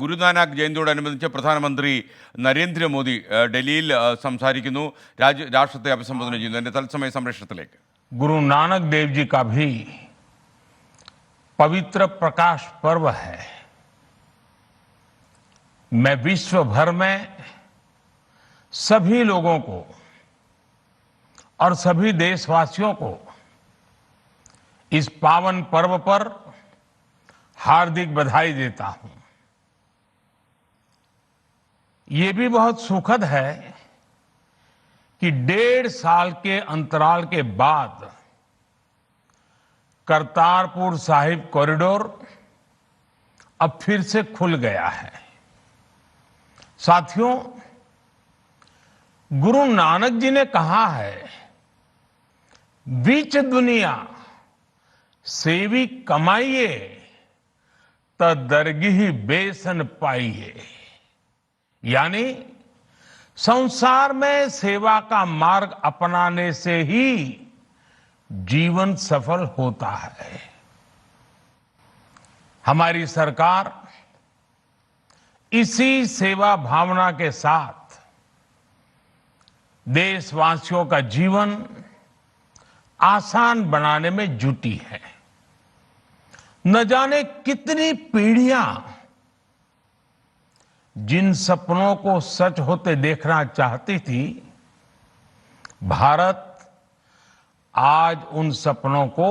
ഗുരുനാനാക്ക് ജയന്തിയോടനുബന്ധിച്ച് പ്രധാനമന്ത്രി നരേന്ദ്രമോദി ഡൽഹിയിൽ സംസാരിക്കുന്നു, രാഷ്ട്രത്തെ അഭിസംബോധന ചെയ്യുന്നു. എൻ്റെ തത്സമയ സംപ്രേഷണത്തിലേക്ക്. गुरु नानक देव जी का भी पवित्र प्रकाश पर्व है। मैं विश्व भर में सभी लोगों को और सभी देशवासियों को इस पावन पर्व पर हार्दिक बधाई देता हूं। ये भी बहुत सुखद है कि 1.5 साल के अंतराल के बाद करतारपुर साहिब कॉरिडोर अब फिर से खुल गया है। साथियों, गुरु नानक जी ने कहा है, बीच दुनिया सेवी कमाइए त दरगिही बेसन पाइए। यानी संसार में सेवा का मार्ग अपनाने से ही जीवन सफल होता है। हमारी सरकार इसी सेवा भावना के साथ देशवासियों का जीवन आसान बनाने में जुटी है। न जाने कितनी पीढ़ियां जिन सपनों को सच होते देखना चाहती थी, भारत आज उन सपनों को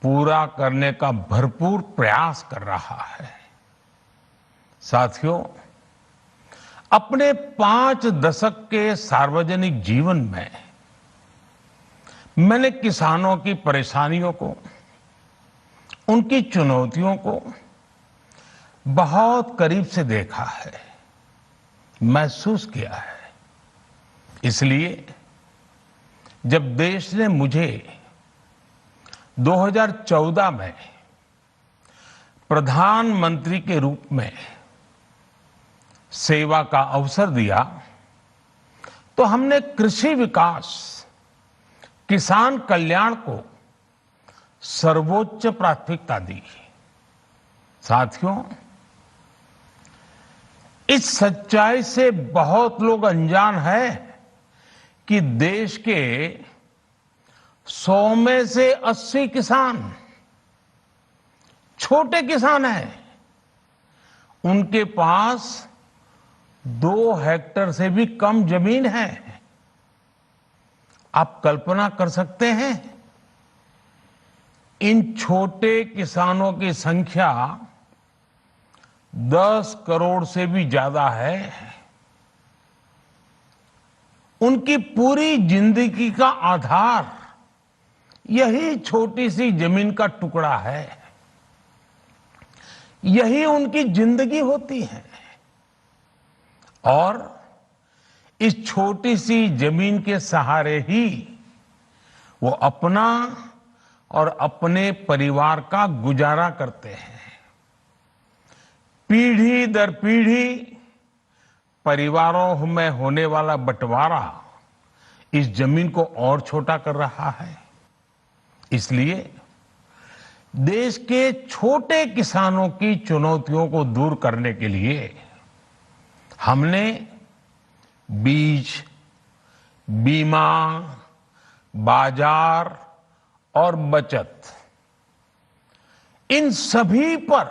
पूरा करने का भरपूर प्रयास कर रहा है। साथियों, अपने 5 दशक के सार्वजनिक जीवन में मैंने किसानों की परेशानियों को, उनकी चुनौतियों को बहुत करीब से देखा है, महसूस किया है। इसलिए जब देश ने मुझे 2014 में प्रधानमंत्री के रूप में सेवा का अवसर दिया, तो हमने कृषि विकास, किसान कल्याण को सर्वोच्च प्राथमिकता दी। साथियों, इस सच्चाई से बहुत लोग अनजान है कि देश के 100 में से 80 किसान छोटे किसान हैं। उनके पास 2 हेक्टेयर से भी कम जमीन है। आप कल्पना कर सकते हैं, इन छोटे किसानों की संख्या 10 करोड़ से भी ज्यादा है। उनकी पूरी जिंदगी का आधार यही छोटी सी जमीन का टुकड़ा है। यही उनकी जिंदगी होती है। और इस छोटी सी जमीन के सहारे ही वो अपना और अपने परिवार का गुजारा करते हैं। पीढ़ी दर पीढ़ी परिवारों में होने वाला बंटवारा इस जमीन को और छोटा कर रहा है। इसलिए देश के छोटे किसानों की चुनौतियों को दूर करने के लिए हमने बीज, बीमा, बाजार और बचत, इन सभी पर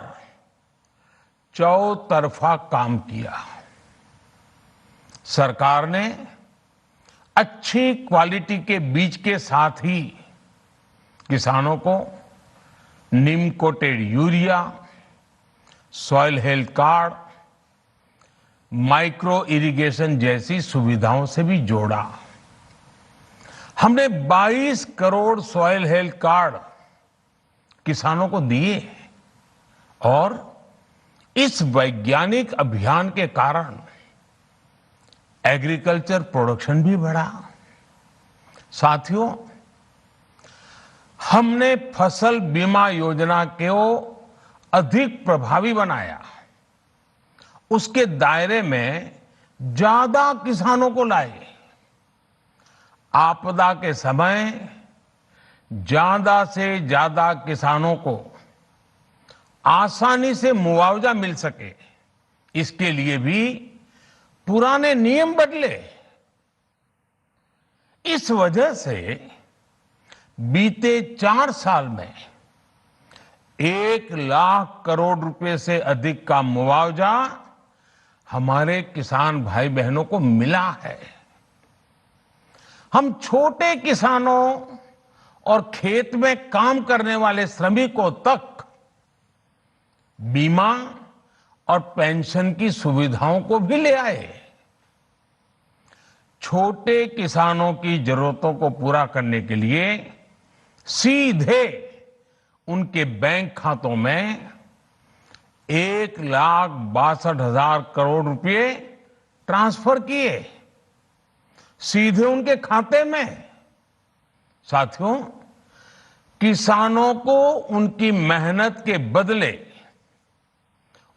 चौतरफा काम किया। सरकार ने अच्छी क्वालिटी के बीज के साथ ही किसानों को नीम coated urea, soil health card, micro irrigation जैसी सुविधाओं से भी जोड़ा। हमने 22 करोड़ सॉइल हेल्थ कार्ड किसानों को दिए और इस वैज्ञानिक अभियान के कारण एग्रीकल्चर प्रोडक्शन भी बढ़ा। साथियों, हमने फसल बीमा योजना को अधिक प्रभावी बनाया। उसके दायरे में ज्यादा किसानों को लाए। आपदा के समय ज्यादा से ज्यादा किसानों को आसानी से मुआवजा मिल सके, इसके लिए भी पुराने नियम बदले। इस वजह से बीते 4 साल में 1 लाख करोड़ रुपए से अधिक का मुआवजा हमारे किसान भाई बहनों को मिला है। हम छोटे किसानों और खेत में काम करने वाले श्रमिकों तक बीमा और पेंशन की सुविधाओं को भी ले आए। छोटे किसानों की जरूरतों को पूरा करने के लिए सीधे उनके बैंक खातों में 1,62,000 करोड़ रुपए ट्रांसफर किए, सीधे उनके खाते में। साथियों, किसानों को उनकी मेहनत के बदले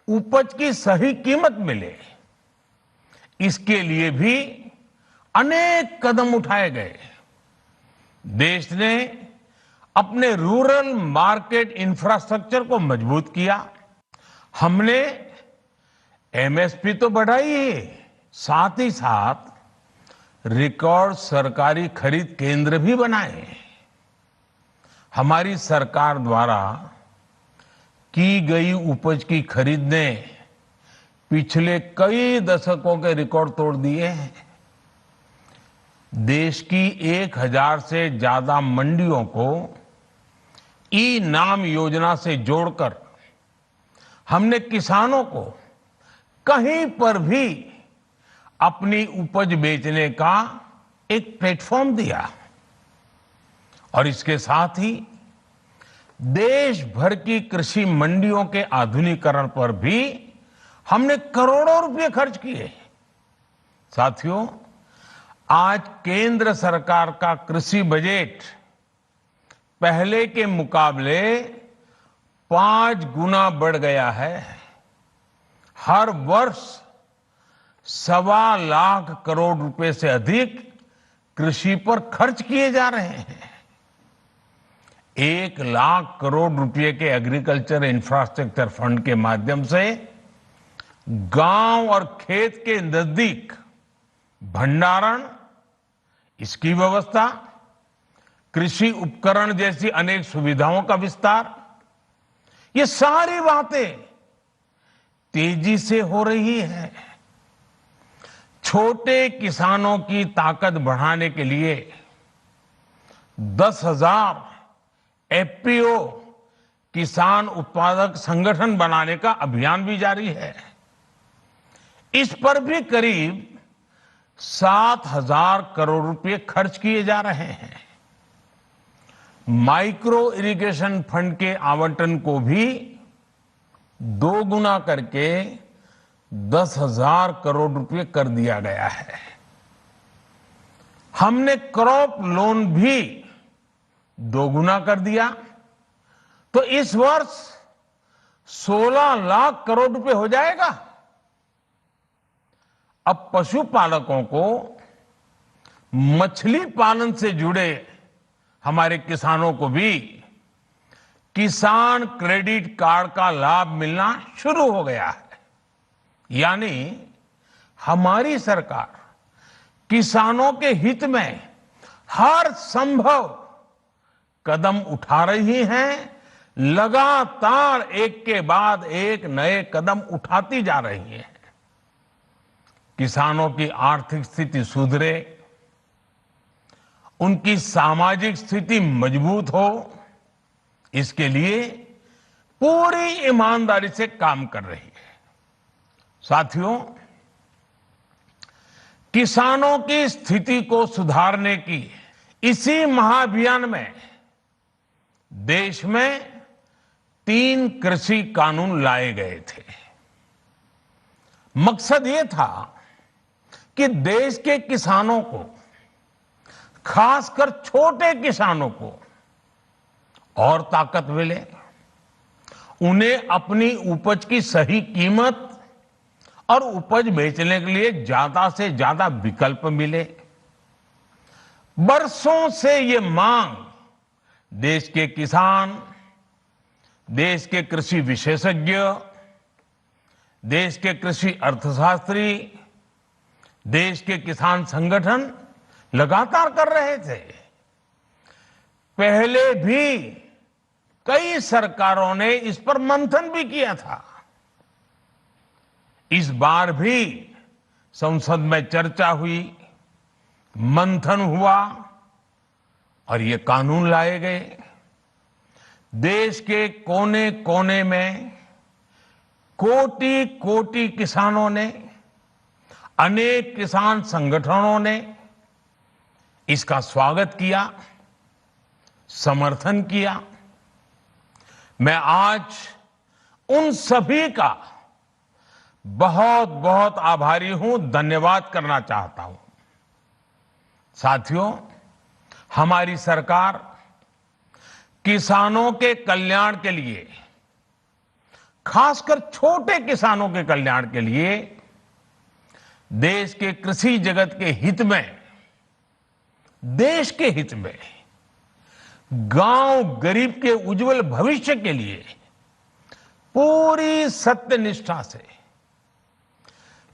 उपज की सही कीमत मिले, इसके लिए भी अनेक कदम उठाए गए। देश ने अपने रूरल मार्केट इंफ्रास्ट्रक्चर को मजबूत किया। हमने एमएसपी तो बढ़ाई है, साथ ही साथ रिकॉर्ड सरकारी खरीद केंद्र भी बनाए। हमारी सरकार द्वारा की गई उपज की खरीद ने पिछले कई दशकों के रिकॉर्ड तोड़ दिए हैं। देश की 1,000 से ज्यादा मंडियों को ई नाम योजना से जोड़कर हमने किसानों को कहीं पर भी अपनी उपज बेचने का एक प्लेटफॉर्म दिया। और इसके साथ ही देश भर की कृषि मंडियों के आधुनिकीकरण पर भी हमने करोड़ों रुपए खर्च किए। साथियों, आज केंद्र सरकार का कृषि बजट पहले के मुकाबले 5 गुना बढ़ गया है। हर वर्ष 1.25 लाख करोड़ रुपए से अधिक कृषि पर खर्च किए जा रहे हैं। 1 लाख करोड़ रुपए के एग्रीकल्चर इंफ्रास्ट्रक्चर फंड के माध्यम से गांव और खेत के नजदीक भंडारण, इसकी व्यवस्था, कृषि उपकरण जैसी अनेक सुविधाओं का विस्तार, ये सारी बातें तेजी से हो रही है। छोटे किसानों की ताकत बढ़ाने के लिए 10,000 एफपीओ किसान उत्पादक संगठन बनाने का अभियान भी जारी है। इस पर भी करीब 7,000 करोड़ रुपए खर्च किए जा रहे हैं। माइक्रो इरिगेशन फंड के आवंटन को भी 2 गुना करके 10,000 करोड़ रुपए कर दिया गया है। हमने क्रॉप लोन भी 2 गुना कर दिया, तो इस वर्ष 16 लाख करोड़ रुपए हो जाएगा। अब पशुपालकों को मछली पालन से जुड़े हमारे किसानों को भी किसान क्रेडिट कार्ड का लाभ मिलना शुरू हो गया है। यानी हमारी सरकार किसानों के हित में हर संभव कदम उठा रही है, लगातार एक के बाद एक नए कदम उठाती जा रही है। किसानों की आर्थिक स्थिति सुधरे, उनकी सामाजिक स्थिति मजबूत हो, इसके लिए पूरी ईमानदारी से काम कर रही है। साथियों, किसानों की स्थिति को सुधारने की इसी महाअभियान में देश में 3 कृषि कानून लाए गए थे। मकसद ये था कि देश के किसानों को, खासकर छोटे किसानों को और ताकत मिले, उन्हें अपनी उपज की सही कीमत और उपज बेचने के लिए ज्यादा से ज्यादा विकल्प मिले। बरसों से ये मांग देश के किसान, देश के कृषि विशेषज्ञ, देश के कृषि अर्थशास्त्री, देश के किसान संगठन लगातार कर रहे थे। पहले भी कई सरकारों ने इस पर मंथन भी किया था। इस बार भी संसद में चर्चा हुई, मंथन हुआ और ये कानून लाए गए। देश के कोने कोने में कोटि कोटि किसानों ने, अनेक किसान संगठनों ने इसका स्वागत किया, समर्थन किया। मैं आज उन सभी का बहुत बहुत आभारी हूं, धन्यवाद करना चाहता हूं। साथियों, हमारी सरकार किसानों के कल्याण के लिए, खासकर छोटे किसानों के कल्याण के लिए, देश के कृषि जगत के हित में, देश के हित में, गांव गरीब के उज्जवल भविष्य के लिए पूरी सत्यनिष्ठा से,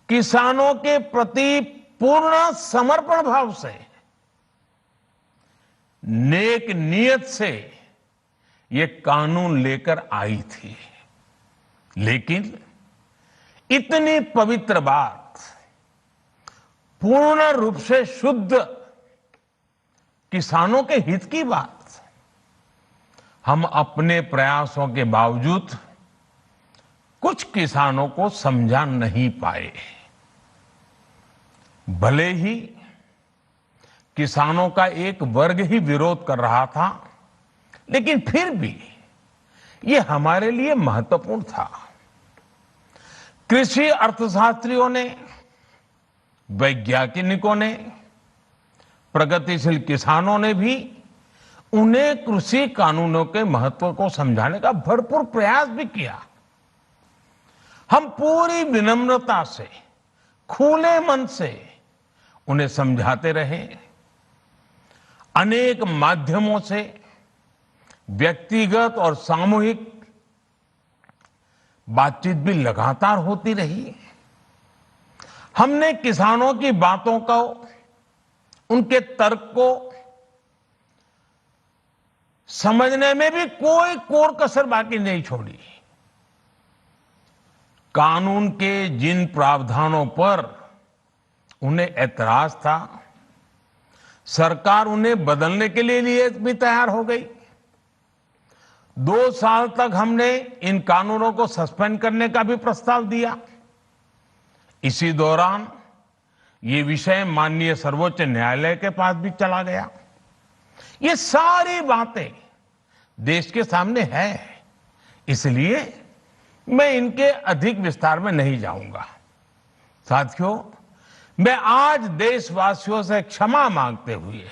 किसानों के प्रति पूर्ण समर्पण भाव से, नेक नियत से ये कानून लेकर आई थी। लेकिन इतनी पवित्र बात, पूर्ण रूप से शुद्ध किसानों के हित की बात, हम अपने प्रयासों के बावजूद कुछ किसानों को समझा नहीं पाए। भले ही किसानों का एक वर्ग ही विरोध कर रहा था, लेकिन फिर भी ये हमारे लिए महत्वपूर्ण था। कृषि अर्थशास्त्रियों ने, वैज्ञानिकों ने, प्रगतिशील किसानों ने भी उन्हें कृषि कानूनों के महत्व को समझाने का भरपूर प्रयास भी किया। हम पूरी विनम्रता से, खुले मन से उन्हें समझाते रहे। अनेक माध्यमों से व्यक्तिगत और सामूहिक बातचीत भी लगातार होती रही। हमने किसानों की बातों को, उनके तर्क को समझने में भी कोई कोर कसर बाकी नहीं छोड़ी। कानून के जिन प्रावधानों पर उन्हें ऐतराज था, सरकार उन्हें बदलने के लिए भी तैयार हो गई। 2 साल तक हमने इन कानूनों को सस्पेंड करने का भी प्रस्ताव दिया। इसी दौरान ये विषय माननीय सर्वोच्च न्यायालय के पास भी चला गया। ये सारी बातें देश के सामने है, इसलिए मैं इनके अधिक विस्तार में नहीं जाऊंगा। साथियों, मैं आज देशवासियों से क्षमा मांगते हुए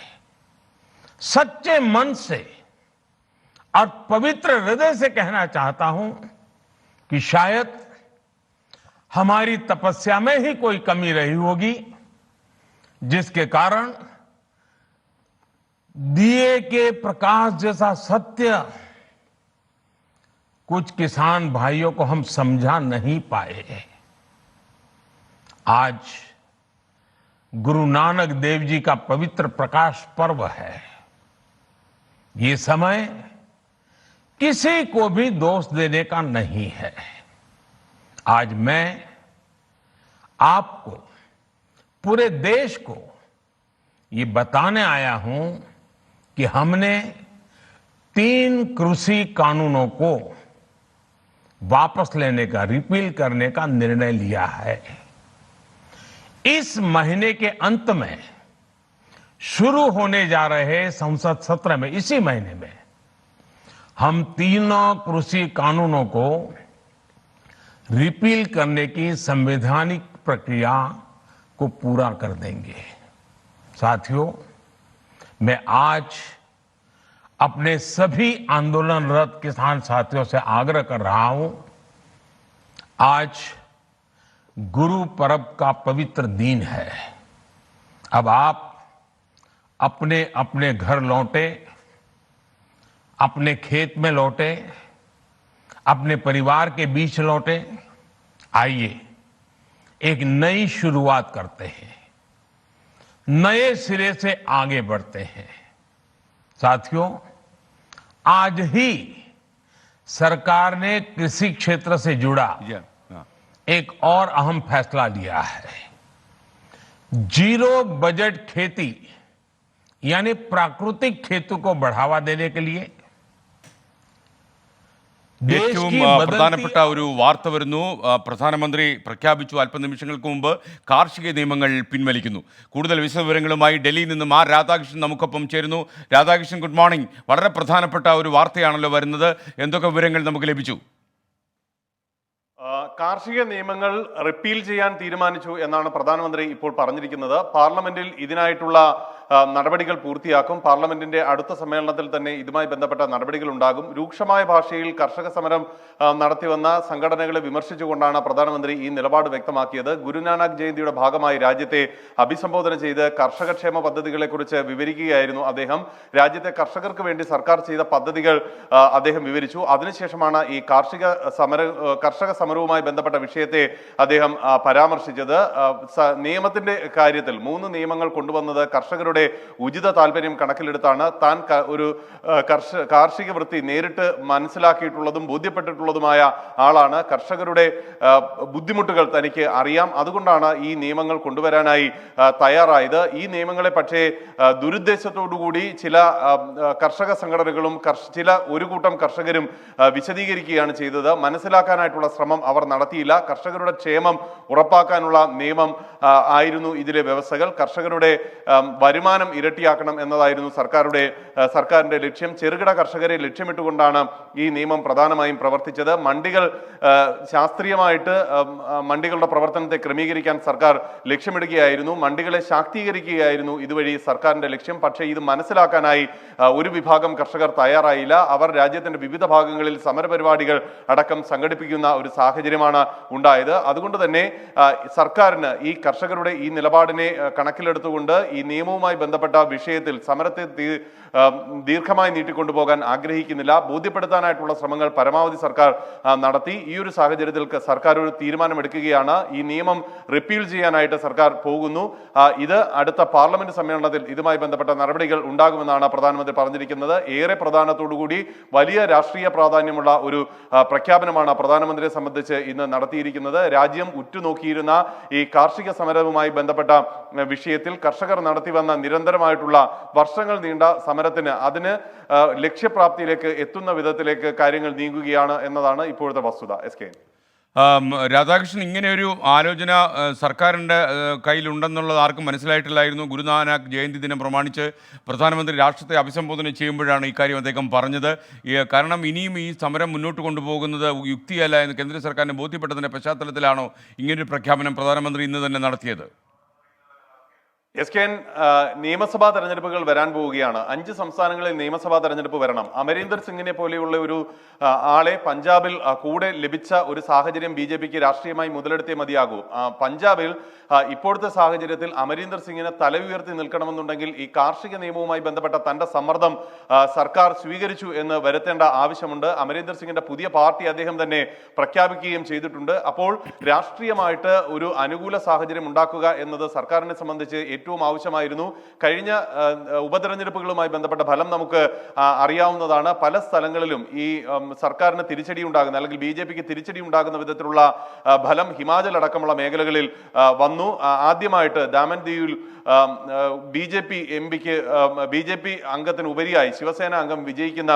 सच्चे मन से और पवित्र हृदय से कहना चाहता हूं कि शायद हमारी तपस्या में ही कोई कमी रही होगी, जिसके कारण दिए के प्रकाश जैसा सत्य कुछ किसान भाइयों को हम समझा नहीं पाए। आज गुरु नानक देव जी का पवित्र प्रकाश पर्व है। ये समय किसी को भी दोष देने का नहीं है। आज मैं आपको, पूरे देश को ये बताने आया हूं कि हमने 3 कृषि कानूनों को वापस लेने का, रिपील करने का निर्णय लिया है। इस महीने के अंत में शुरू होने जा रहे संसद सत्र में, इसी महीने में, हम 3 कृषि कानूनों को रिपील करने की संवैधानिक प्रक्रिया को पूरा कर देंगे। साथियों, मैं आज अपने सभी आंदोलनरत किसान साथियों से आग्रह कर रहा हूं, आज गुरु पर्व का पवित्र दिन है। अब आप अपने अपने घर लौटे, अपने खेत में लौटे, अपने परिवार के बीच लौटे आइए एक नई शुरुआत करते हैं, नए सिरे से आगे बढ़ते हैं। साथियों, आज ही सरकार ने कृषि क्षेत्र से जुड़ा एक और अहम फैसला लिया है। जीरो बजट खेती यानी प्राकृतिक खेती को बढ़ावा देने के लिए ഏറ്റവും പ്രധാനപ്പെട്ട ഒരു വാർത്ത വരുന്നു. പ്രധാനമന്ത്രി പ്രഖ്യാപിച്ചു അല്പനിമിഷങ്ങൾക്ക് മുമ്പ് കാർഷിക നിയമങ്ങൾ പിൻവലിക്കുന്നു. കൂടുതൽ വിശദവിവരങ്ങളുമായി ഡൽഹിയിൽ നിന്നും രാധാകൃഷ്ണൻ നമുക്കൊപ്പം ചേരുന്നു. Radhakrishnan, good morning. വളരെ പ്രധാനപ്പെട്ട ഒരു വാർത്തയാണല്ലോ വരുന്നത്. എന്തൊക്കെ വിവരങ്ങൾ നമുക്ക് ലഭിച്ചു? കാർഷിക നിയമങ്ങൾ റിപ്പീൽ ചെയ്യാൻ തീരുമാനിച്ചു എന്നാണ് പ്രധാനമന്ത്രി ഇപ്പോൾ പറഞ്ഞിരിക്കുന്നത്. പാർലമെന്റിൽ ഇതിനായിട്ടുള്ള നടപടികൾ പൂർത്തിയാക്കും. പാർലമെന്റിന്റെ അടുത്ത സമ്മേളനത്തിൽ തന്നെ ഇതുമായി ബന്ധപ്പെട്ട നടപടികൾ ഉണ്ടാകും. രൂക്ഷമായ ഭാഷയിൽ കർഷക സമരം നടത്തിവന്ന സംഘടനകളെ വിമർശിച്ചുകൊണ്ടാണ് പ്രധാനമന്ത്രി ഈ നിലപാട് വ്യക്തമാക്കിയത്. ഗുരുനാനാക്ക് ജയന്തിയുടെ ഭാഗമായി രാജ്യത്തെ അഭിസംബോധന ചെയ്ത് കർഷകക്ഷേമ പദ്ധതികളെ കുറിച്ച് വിവരിക്കുകയായിരുന്നു അദ്ദേഹം. രാജ്യത്തെ കർഷകർക്ക് വേണ്ടി സർക്കാർ ചെയ്ത പദ്ധതികൾ അദ്ദേഹം വിവരിച്ചു. അതിനുശേഷമാണ് ഈ കർഷക സമരവുമായി ബന്ധപ്പെട്ട വിഷയത്തെ അദ്ദേഹം പരാമർശിച്ചത്. നിയമത്തിന്റെ കാര്യത്തിൽ 3 നിയമങ്ങൾ കൊണ്ടുവന്നത് കർഷകരുടെ ഉചിത താല്പര്യം കണക്കിലെടുത്താണ്. താൻ ഒരു കാർഷിക വൃത്തി നേരിട്ട് മനസ്സിലാക്കിയിട്ടുള്ളതും ബോധ്യപ്പെട്ടിട്ടുള്ളതുമായ ആളാണ്. കർഷകരുടെ ബുദ്ധിമുട്ടുകൾ തനിക്ക് അറിയാം. അതുകൊണ്ടാണ് ഈ നിയമങ്ങൾ കൊണ്ടുവരാനായി തയ്യാറായത്. ഈ നിയമങ്ങളെ പക്ഷേ ദുരുദ്ദേശത്തോടുകൂടി ചില കർഷക സംഘടനകളും ഒരു കൂട്ടം കർഷകരും വിശദീകരിക്കുകയാണ് ചെയ്തത്. മനസ്സിലാക്കാനായിട്ടുള്ള ശ്രമം അവർ നടത്തിയില്ല. കർഷകരുടെ ക്ഷേമം ഉറപ്പാക്കാനുള്ള നിയമം ആയിരുന്നു ഇതിലെ വ്യവസ്ഥകൾ. കർഷകരുടെ വരുമാനം ഇരട്ടിയാക്കണം എന്നതായിരുന്നു സർക്കാരിന്റെ ലക്ഷ്യം. ചെറുകിട കർഷകരെ ലക്ഷ്യമിട്ടുകൊണ്ടാണ് ഈ നിയമം പ്രധാനമായും പ്രവർത്തിച്ചത്. മണ്ഡികൾ ശാസ്ത്രീയമായിട്ട് മണ്ഡികളുടെ പ്രവർത്തനത്തെ ക്രമീകരിക്കാൻ സർക്കാർ ലക്ഷ്യമിടുകയായിരുന്നു. മണ്ഡികളെ ശാക്തീകരിക്കുകയായിരുന്നു ഇതുവഴി സർക്കാരിന്റെ ലക്ഷ്യം. പക്ഷേ ഇത് മനസ്സിലാക്കാനായി ഒരു വിഭാഗം കർഷകർ തയ്യാറായില്ല. അവർ രാജ്യത്തിന്റെ വിവിധ ഭാഗങ്ങളിൽ സമരപരിപാടികൾ അടക്കം സംഘടിപ്പിക്കുന്ന ഒരു സാഹചര്യമാണ് ഉണ്ടായത്. അതുകൊണ്ട് തന്നെ സർക്കാരിന് ഈ കർഷകരുടെ ഈ നിലപാടിനെ കണക്കിലെടുത്തുകൊണ്ട് ഈ നിയമവുമായി ബന്ധപ്പെട്ട വിഷയത്തിൽ സമരത്തെ ദീർഘമായി നീട്ടിക്കൊണ്ടുപോകാൻ ആഗ്രഹിക്കുന്നില്ല. ബോധ്യപ്പെടുത്താനായിട്ടുള്ള ശ്രമങ്ങൾ പരമാവധി സർക്കാർ നടത്തി. ഈ ഒരു സാഹചര്യത്തിൽ സർക്കാർ ഒരു തീരുമാനമെടുക്കുകയാണ്. ഈ നിയമം റിപ്പീൽ ചെയ്യാനായിട്ട് സർക്കാർ പോകുന്നു. ഇത് അടുത്ത പാർലമെന്റ് സമ്മേളനത്തിൽ ഇതുമായി ബന്ധപ്പെട്ട നടപടികൾ ഉണ്ടാകുമെന്നാണ് പ്രധാനമന്ത്രി പറഞ്ഞിരിക്കുന്നത്. ഏറെ പ്രാധാന്യത്തോടുകൂടി വലിയ രാഷ്ട്രീയ പ്രാധാന്യമുള്ള ഒരു പ്രഖ്യാപനമാണ് പ്രധാനമന്ത്രിയെ സംബന്ധിച്ച് ഇന്ന് നടത്തിയിരിക്കുന്നത്. രാജ്യം ഉറ്റുനോക്കിയിരുന്ന ഈ കാർഷിക സമരവുമായി ബന്ധപ്പെട്ട വിഷയത്തിൽ കർഷകർ നടത്തിവന്ന നിരന്തരമായിട്ടുള്ള വർഷങ്ങൾ നീണ്ട സമരത്തിന് അതിന് ലക്ഷ്യപ്രാപ്തിയിലേക്ക് എത്തുന്ന വിധത്തിലേക്ക് കാര്യങ്ങൾ നീങ്ങുകയാണ് എന്നതാണ് ഇപ്പോഴത്തെ വസ്തുത. SK രാധാകൃഷ്ണൻ, ഇങ്ങനെ ഒരു ആലോചന സർക്കാരിൻ്റെ കയ്യിലുണ്ടെന്നുള്ളത് ആർക്കും മനസ്സിലായിട്ടില്ലായിരുന്നു. ഗുരുനാനാക്ക് ജയന്തി ദിനം പ്രമാണിച്ച് പ്രധാനമന്ത്രി രാഷ്ട്രത്തെ അഭിസംബോധന ചെയ്യുമ്പോഴാണ് ഇക്കാര്യം അദ്ദേഹം പറഞ്ഞത്. കാരണം ഇനിയും ഈ സമരം മുന്നോട്ട് കൊണ്ടുപോകുന്നത് യുക്തിയല്ല എന്ന് കേന്ദ്ര സർക്കാരിനെ ബോധ്യപ്പെട്ടതിൻ്റെ പശ്ചാത്തലത്തിലാണോ ഇങ്ങനൊരു പ്രഖ്യാപനം പ്രധാനമന്ത്രി ഇന്ന് തന്നെ നടത്തിയത്? SK നിയമസഭാ തെരഞ്ഞെടുപ്പുകൾ വരാൻ പോവുകയാണ്. 5 സംസ്ഥാനങ്ങളിൽ നിയമസഭാ തെരഞ്ഞെടുപ്പ് വരണം. അമരീന്ദർ സിംഗിനെ പോലെയുള്ള ഒരു ആളെ പഞ്ചാബിൽ കൂടെ ലഭിച്ച ഒരു സാഹചര്യം BJPക്ക് രാഷ്ട്രീയമായി മുതലെടുത്തേ മതിയാകൂ. പഞ്ചാബിൽ ഇപ്പോഴത്തെ സാഹചര്യത്തിൽ അമരീന്ദർ സിംഗിനെ തല ഉയർത്തി നിൽക്കണമെന്നുണ്ടെങ്കിൽ ഈ കാർഷിക നിയമവുമായി ബന്ധപ്പെട്ട തന്റെ സമ്മർദ്ദം സർക്കാർ സ്വീകരിച്ചു എന്ന് വരുത്തേണ്ട ആവശ്യമുണ്ട്. അമരീന്ദർ സിംഗിന്റെ പുതിയ പാർട്ടി അദ്ദേഹം തന്നെ പ്രഖ്യാപിക്കുകയും ചെയ്തിട്ടുണ്ട്. അപ്പോൾ രാഷ്ട്രീയമായിട്ട് ഒരു അനുകൂല സാഹചര്യം ഉണ്ടാക്കുക എന്നത് സർക്കാരിനെ സംബന്ധിച്ച് ഏറ്റവും ആവശ്യമായിരുന്നു. കഴിഞ്ഞ ഉപതെരഞ്ഞെടുപ്പുകളുമായി ബന്ധപ്പെട്ട ഫലം നമുക്ക് അറിയാവുന്നതാണ്. പല സ്ഥലങ്ങളിലും ഈ സർക്കാരിന് തിരിച്ചടി ഉണ്ടാകുന്ന അല്ലെങ്കിൽ BJPക്ക് തിരിച്ചടി ഉണ്ടാകുന്ന വിധത്തിലുള്ള ഫലം ഹിമാചൽ അടക്കമുള്ള മേഖലകളിൽ വന്നു. ആദ്യമായിട്ട് ദാമൻ ദിയുവിൽ BJP അംഗത്തിന് ഉപരിയായി ശിവസേന അംഗം വിജയിക്കുന്ന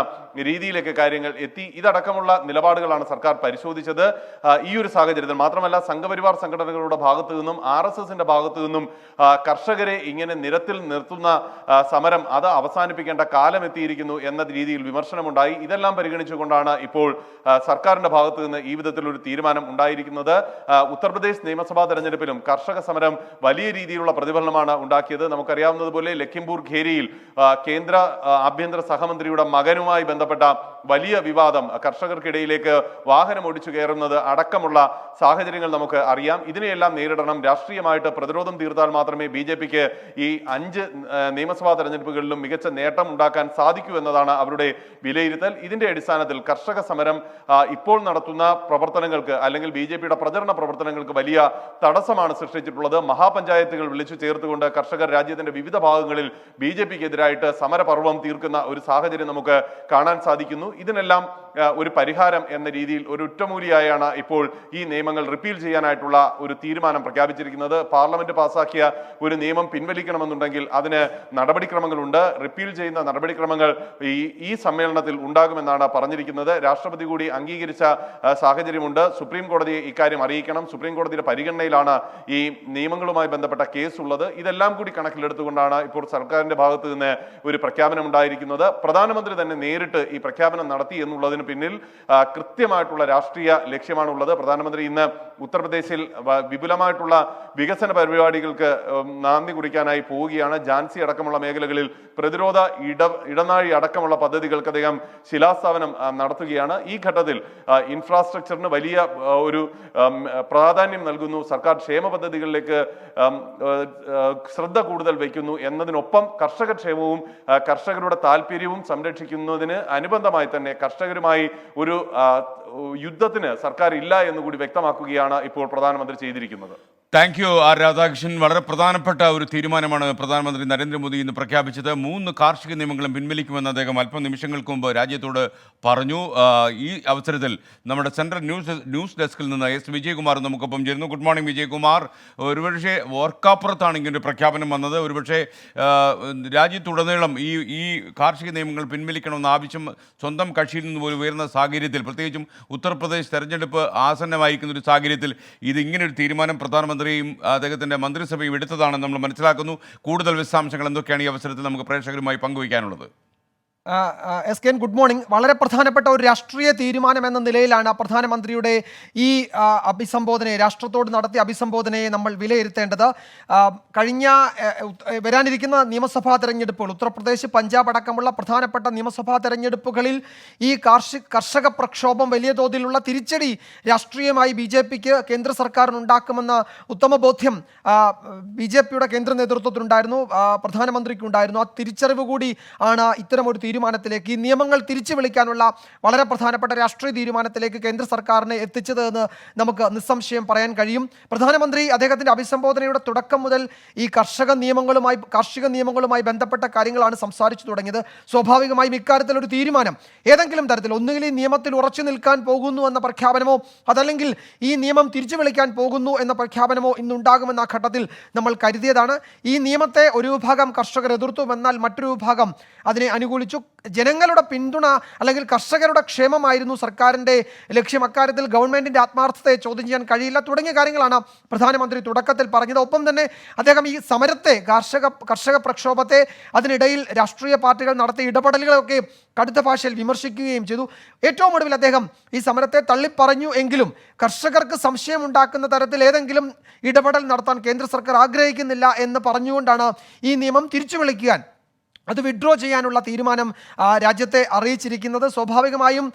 രീതിയിലേക്ക് കാര്യങ്ങൾ എത്തി. ഇതടക്കമുള്ള നിലപാടുകളാണ് സർക്കാർ പരിശോധിച്ചത്. ഈ ഒരു സാഹചര്യത്തിൽ മാത്രമല്ല, സംഘപരിവാർ സംഘടനകളുടെ ഭാഗത്തു നിന്നും RSSന്റെ ഭാഗത്തു നിന്നും കർഷകരെ ഇങ്ങനെ നിരത്തിൽ നിർത്തുന്ന സമരം അത് അവസാനിപ്പിക്കേണ്ട കാലം എത്തിയിരിക്കുന്നു എന്ന രീതിയിൽ വിമർശനമുണ്ടായി. ഇതെല്ലാം പരിഗണിച്ചുകൊണ്ടാണ് ഇപ്പോൾ സർക്കാരിന്റെ ഭാഗത്തു നിന്ന് ഈ വിധത്തിലൊരു തീരുമാനം ഉണ്ടായിരിക്കുന്നത്. ഉത്തർപ്രദേശ് നിയമസഭാ തെരഞ്ഞെടുപ്പിലും കർഷക സമരം വലിയ രീതിയിലുള്ള പ്രതിഫലനമാണ് ഉണ്ടാക്കിയത്. നമുക്കറിയാവുന്നതുപോലെ ലഖിംപൂർ ഖേരിയിൽ കേന്ദ്ര ആഭ്യന്തര സഹമന്ത്രിയുടെ മകനുമായി ബന്ധപ്പെട്ട വലിയ വിവാദം കർഷകർക്കിടയിലേക്ക് വാഹനം ഓടിച്ചു കയറുന്നത് അടക്കമുള്ള സാഹചര്യങ്ങൾ നമുക്ക് അറിയാം. ഇതിനെയെല്ലാം നേരിടണം. രാഷ്ട്രീയമായിട്ട് പ്രതിരോധം തീർത്താൽ മാത്രമേ BJPക്ക് ഈ 5 നിയമസഭാ തെരഞ്ഞെടുപ്പുകളിലും മികച്ച നേട്ടം ഉണ്ടാക്കാൻ സാധിക്കൂ എന്നതാണ് അവരുടെ വിലയിരുത്തൽ. ഇതിന്റെ അടിസ്ഥാനത്തിൽ കർഷക സമരം ഇപ്പോൾ നടത്തുന്ന പ്രവർത്തനങ്ങൾക്ക് അല്ലെങ്കിൽ BJPയുടെ പ്രചരണ പ്രവർത്തനങ്ങൾക്ക് വലിയ തടസ്സമാണ് സൃഷ്ടിച്ചിട്ടുള്ളത്. മഹാപഞ്ചായത്തുകൾ വിളിച്ചു ചേർത്തുകൊണ്ട് കർഷകർ രാജ്യത്തിന്റെ വിവിധ ഭാഗങ്ങളിൽ BJPക്കെതിരായിട്ട് സമരപർവം തീർക്കുന്ന ഒരു സാഹചര്യം നമുക്ക് കാണാൻ സാധിക്കുന്നു. ഇതിനെല്ലാം ഒരു പരിഹാരം എന്ന രീതിയിൽ ഒരു ഒറ്റമൂലിയായാണ് ഇപ്പോൾ ഈ നിയമങ്ങൾ റിപ്പീൽ ചെയ്യാനായിട്ടുള്ള ഒരു തീരുമാനം പ്രഖ്യാപിച്ചിരിക്കുന്നത്. പാർലമെന്റ് പാസാക്കിയ ഒരു നിയമം പിൻവലിക്കണമെന്നുണ്ടെങ്കിൽ അതിന് നടപടിക്രമങ്ങളുണ്ട്. റിപ്പീൽ ചെയ്യുന്ന നടപടിക്രമങ്ങൾ ഈ സമ്മേളനത്തിൽ ഉണ്ടാകുമെന്നാണ് പറഞ്ഞിരിക്കുന്നത്. രാഷ്ട്രപതി കൂടി അംഗീകരിച്ച സാഹചര്യമുണ്ട്. സുപ്രീം കോടതിയെ ഇക്കാര്യം അറിയിക്കണം. സുപ്രീം കോടതിയുടെ പരിഗണനയിലാണ് ഈ നിയമങ്ങളുമായി ബന്ധപ്പെട്ട കേസ് ഉള്ളത്. ഇതെല്ലാം കൂടി കണക്കിലെടുത്തുകൊണ്ടാണ് ഇപ്പോൾ സർക്കാരിന്റെ ഭാഗത്ത് നിന്ന് ഒരു പ്രഖ്യാപനം ഉണ്ടായിരിക്കുന്നത്. പ്രധാനമന്ത്രി തന്നെ നേരിട്ട് ഈ പ്രഖ്യാപനം നടത്തി എന്നുള്ളതിന് പിന്നിൽ കൃത്യമായിട്ടുള്ള രാഷ്ട്രീയ ലക്ഷ്യമാണുള്ളത്. പ്രധാനമന്ത്രി ഇന്ന് ഉത്തർപ്രദേശിൽ വിപുലമായിട്ടുള്ള വികസന പരിപാടികൾക്ക് നാന്ദി കുറിക്കാനായി പോവുകയാണ്. ഝാൻസി അടക്കമുള്ള മേഖലകളിൽ പ്രതിരോധ ഇടനാഴി അടക്കമുള്ള പദ്ധതികൾക്ക് അദ്ദേഹം ശിലാസ്ഥാപനം നടത്തുകയാണ്. ഈ ഘട്ടത്തിൽ ഇൻഫ്രാസ്ട്രക്ചറിന് വലിയ ഒരു പ്രാധാന്യം നൽകുന്നു. സർക്കാർ ക്ഷേമ പദ്ധതികളിലേക്ക് ശ്രദ്ധ കൂടുതൽ വയ്ക്കുന്നു എന്നതിനൊപ്പം കർഷകക്ഷേമവും കർഷകരുടെ താല്പര്യവും സംരക്ഷിക്കുന്നതിന് അനുബന്ധമായി തന്നെ കർഷകരുമായി ഒരു യുദ്ധത്തിന് സർക്കാർ ഇല്ല എന്നുകൂടി വ്യക്തമാക്കുകയാണ് ഇപ്പോൾ പ്രധാനമന്ത്രി ചെയ്തിരിക്കുന്നത്. Thank you are Radhakrishnan. വളരെ പ്രധാനപ്പെട്ട ഒരു തീരുമാനമാണ് പ്രധാനമന്ത്രി നരേന്ദ്രമോദി ഇന്ന് പ്രഖ്യാപിച്ചത്. 3 കാർഷിക നിയമങ്ങളും പിൻവലിക്കുമെന്ന് അദ്ദേഹം അല്പനിമിഷങ്ങൾക്ക് മുമ്പ് രാജ്യത്തോട് പറഞ്ഞു. ഈ അവസരത്തിൽ നമ്മുടെ സെൻട്രൽ ന്യൂസ് ഡെസ്കിൽ നിന്ന് എസ് വിജയകുമാർ നമുക്കൊപ്പം ചേരുന്നു. Good morning Vijayakumar. ഒരുപക്ഷെ ഓർക്കാപ്പുറത്താണ് ഇങ്ങനൊരു പ്രഖ്യാപനം വന്നത്. ഒരുപക്ഷെ രാജ്യത്തുടനീളം ഈ കാർഷിക നിയമങ്ങൾ പിൻവലിക്കണമെന്ന ആവശ്യം സ്വന്തം കക്ഷിയിൽ നിന്ന് പോലും ഉയർന്ന സാഹചര്യത്തിൽ, പ്രത്യേകിച്ചും ഉത്തർപ്രദേശ് തെരഞ്ഞെടുപ്പ് ആസന്നമായിരിക്കുന്ന ഒരു സാഹചര്യത്തിൽ ഇങ്ങനൊരു തീരുമാനം പ്രധാനമന്ത്രിയും അദ്ദേഹത്തിൻ്റെ മന്ത്രിസഭയും എടുത്തതാണെന്ന് നമ്മൾ മനസ്സിലാക്കുന്നു. കൂടുതൽ വിശദാംശങ്ങൾ എന്തൊക്കെയാണ് ഈ അവസരത്തിൽ നമുക്ക് പ്രേക്ഷകരുമായി പങ്കുവയ്ക്കാനുള്ളത്? S K, good morning. വളരെ പ്രധാനപ്പെട്ട ഒരു രാഷ്ട്രീയ തീരുമാനം എന്ന നിലയിലാണ് പ്രധാനമന്ത്രിയുടെ ഈ അഭിസംബോധനയെ, രാഷ്ട്രത്തോട് നടത്തിയ അഭിസംബോധനയെ നമ്മൾ വിലയിരുത്തേണ്ടത്. വരാനിരിക്കുന്ന നിയമസഭാ തെരഞ്ഞെടുപ്പുകൾ, ഉത്തർപ്രദേശ്, പഞ്ചാബ് അടക്കമുള്ള പ്രധാനപ്പെട്ട നിയമസഭാ തെരഞ്ഞെടുപ്പുകളിൽ ഈ കർഷക പ്രക്ഷോഭം വലിയ തോതിലുള്ള തിരിച്ചടി രാഷ്ട്രീയമായി BJPക്ക് കേന്ദ്ര സർക്കാരിനുണ്ടാക്കുമെന്ന ഉത്തമ ബോധ്യം BJPയുടെ കേന്ദ്ര നേതൃത്വത്തിനുണ്ടായിരുന്നു, പ്രധാനമന്ത്രിക്കുണ്ടായിരുന്നു. ആ തിരിച്ചറിവ് കൂടി ആണ് ഇത്തരമൊരു തീരുമാനത്തിലേക്ക്, ഈ നിയമങ്ങൾ തിരിച്ചു വിളിക്കാനുള്ള വളരെ പ്രധാനപ്പെട്ട രാഷ്ട്രീയ തീരുമാനത്തിലേക്ക് കേന്ദ്ര സർക്കാരിനെ എത്തിച്ചത് എന്ന് നമുക്ക് നിസ്സംശയം പറയാൻ കഴിയും. പ്രധാനമന്ത്രി അദ്ദേഹത്തിൻ്റെ അഭിസംബോധനയുടെ തുടക്കം മുതൽ ഈ കാർഷിക നിയമങ്ങളുമായി ബന്ധപ്പെട്ട കാര്യങ്ങളാണ് സംസാരിച്ചു തുടങ്ങിയത്. സ്വാഭാവികമായും ഇക്കാര്യത്തിൽ ഒരു തീരുമാനം ഏതെങ്കിലും തരത്തിൽ, ഒന്നുകിൽ ഈ നിയമത്തിൽ ഉറച്ചു നിൽക്കാൻ പോകുന്നു എന്ന പ്രഖ്യാപനമോ അതല്ലെങ്കിൽ ഈ നിയമം തിരിച്ചു വിളിക്കാൻ പോകുന്നു എന്ന പ്രഖ്യാപനമോ ഇന്നുണ്ടാകുമെന്ന ഘട്ടത്തിൽ നമ്മൾ കരുതിയതാണ്. ഈ നിയമത്തെ ഒരു വിഭാഗം കർഷകർ എതിർത്തു, എന്നാൽ മറ്റൊരു വിഭാഗം അതിനെ അനുകൂലിച്ചു. ജനങ്ങളുടെ പിന്തുണ അല്ലെങ്കിൽ കർഷകരുടെ ക്ഷേമമായിരുന്നു സർക്കാരിൻ്റെ ലക്ഷ്യം. അക്കാര്യത്തിൽ ഗവൺമെന്റിന്റെ ആത്മാർത്ഥതയെ ചോദ്യം ചെയ്യാൻ കഴിയില്ല തുടങ്ങിയ കാര്യങ്ങളാണ് പ്രധാനമന്ത്രി തുടക്കത്തിൽ പറഞ്ഞത്. ഒപ്പം തന്നെ അദ്ദേഹം ഈ സമരത്തെ, കർഷക പ്രക്ഷോഭത്തെ, അതിനിടയിൽ രാഷ്ട്രീയ പാർട്ടികൾ നടത്തിയ ഇടപെടലുകളൊക്കെ കടുത്ത ഭാഷയിൽ വിമർശിക്കുകയും ചെയ്തു. ഏറ്റവും ഒടുവിൽ അദ്ദേഹം ഈ സമരത്തെ തള്ളിപ്പറഞ്ഞു എങ്കിലും കർഷകർക്ക് സംശയമുണ്ടാക്കുന്ന തരത്തിൽ ഏതെങ്കിലും ഇടപെടൽ നടത്താൻ കേന്ദ്ര സർക്കാർ ആഗ്രഹിക്കുന്നില്ല എന്ന് പറഞ്ഞുകൊണ്ടാണ് ഈ നിയമം തിരിച്ചു വിളിക്കാൻ, അത് വിഡ്രോ ചെയ്യാനുള്ള തീരുമാനം രാജ്യത്തെ അറിയിച്ചിരിക്കുന്നത്. സ്വാഭാവികമായും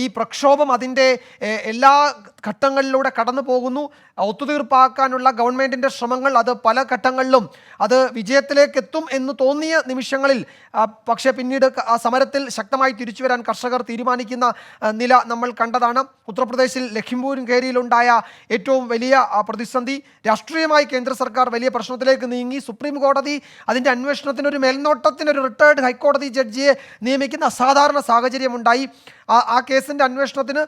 ഈ പ്രക്ഷോഭം അതിൻ്റെ എല്ലാ ഘട്ടങ്ങളിലൂടെ കടന്നു പോകുന്നു. ഒത്തുതീർപ്പാക്കാനുള്ള ഗവൺമെൻറ്റിൻ്റെ ശ്രമങ്ങൾ അത് പല ഘട്ടങ്ങളിലും അത് വിജയത്തിലേക്ക് എത്തും എന്ന് തോന്നിയ നിമിഷങ്ങളിൽ പക്ഷേ പിന്നീട് ആ സമരത്തിൽ ശക്തമായി തിരിച്ചു വരാൻ കർഷകർ തീരുമാനിക്കുന്ന നില നമ്മൾ കണ്ടതാണ്. ഉത്തർപ്രദേശിൽ ലഖിംപൂർ ഖേരിയിലുണ്ടായ ഏറ്റവും വലിയ പ്രതിസന്ധി, രാഷ്ട്രീയമായി കേന്ദ്ര സർക്കാർ വലിയ പ്രശ്നത്തിലേക്ക് നീങ്ങി. സുപ്രീം കോടതി അതിൻ്റെ അന്വേഷണത്തിനൊരു മേൽനോട്ടത്തിനൊരു റിട്ടയർഡ് ഹൈക്കോടതി ജഡ്ജിയെ നിയമിക്കുന്ന അസാധാരണ സാഹചര്യമുണ്ടായി. ആ കേസിൻ്റെ അന്വേഷണത്തിന്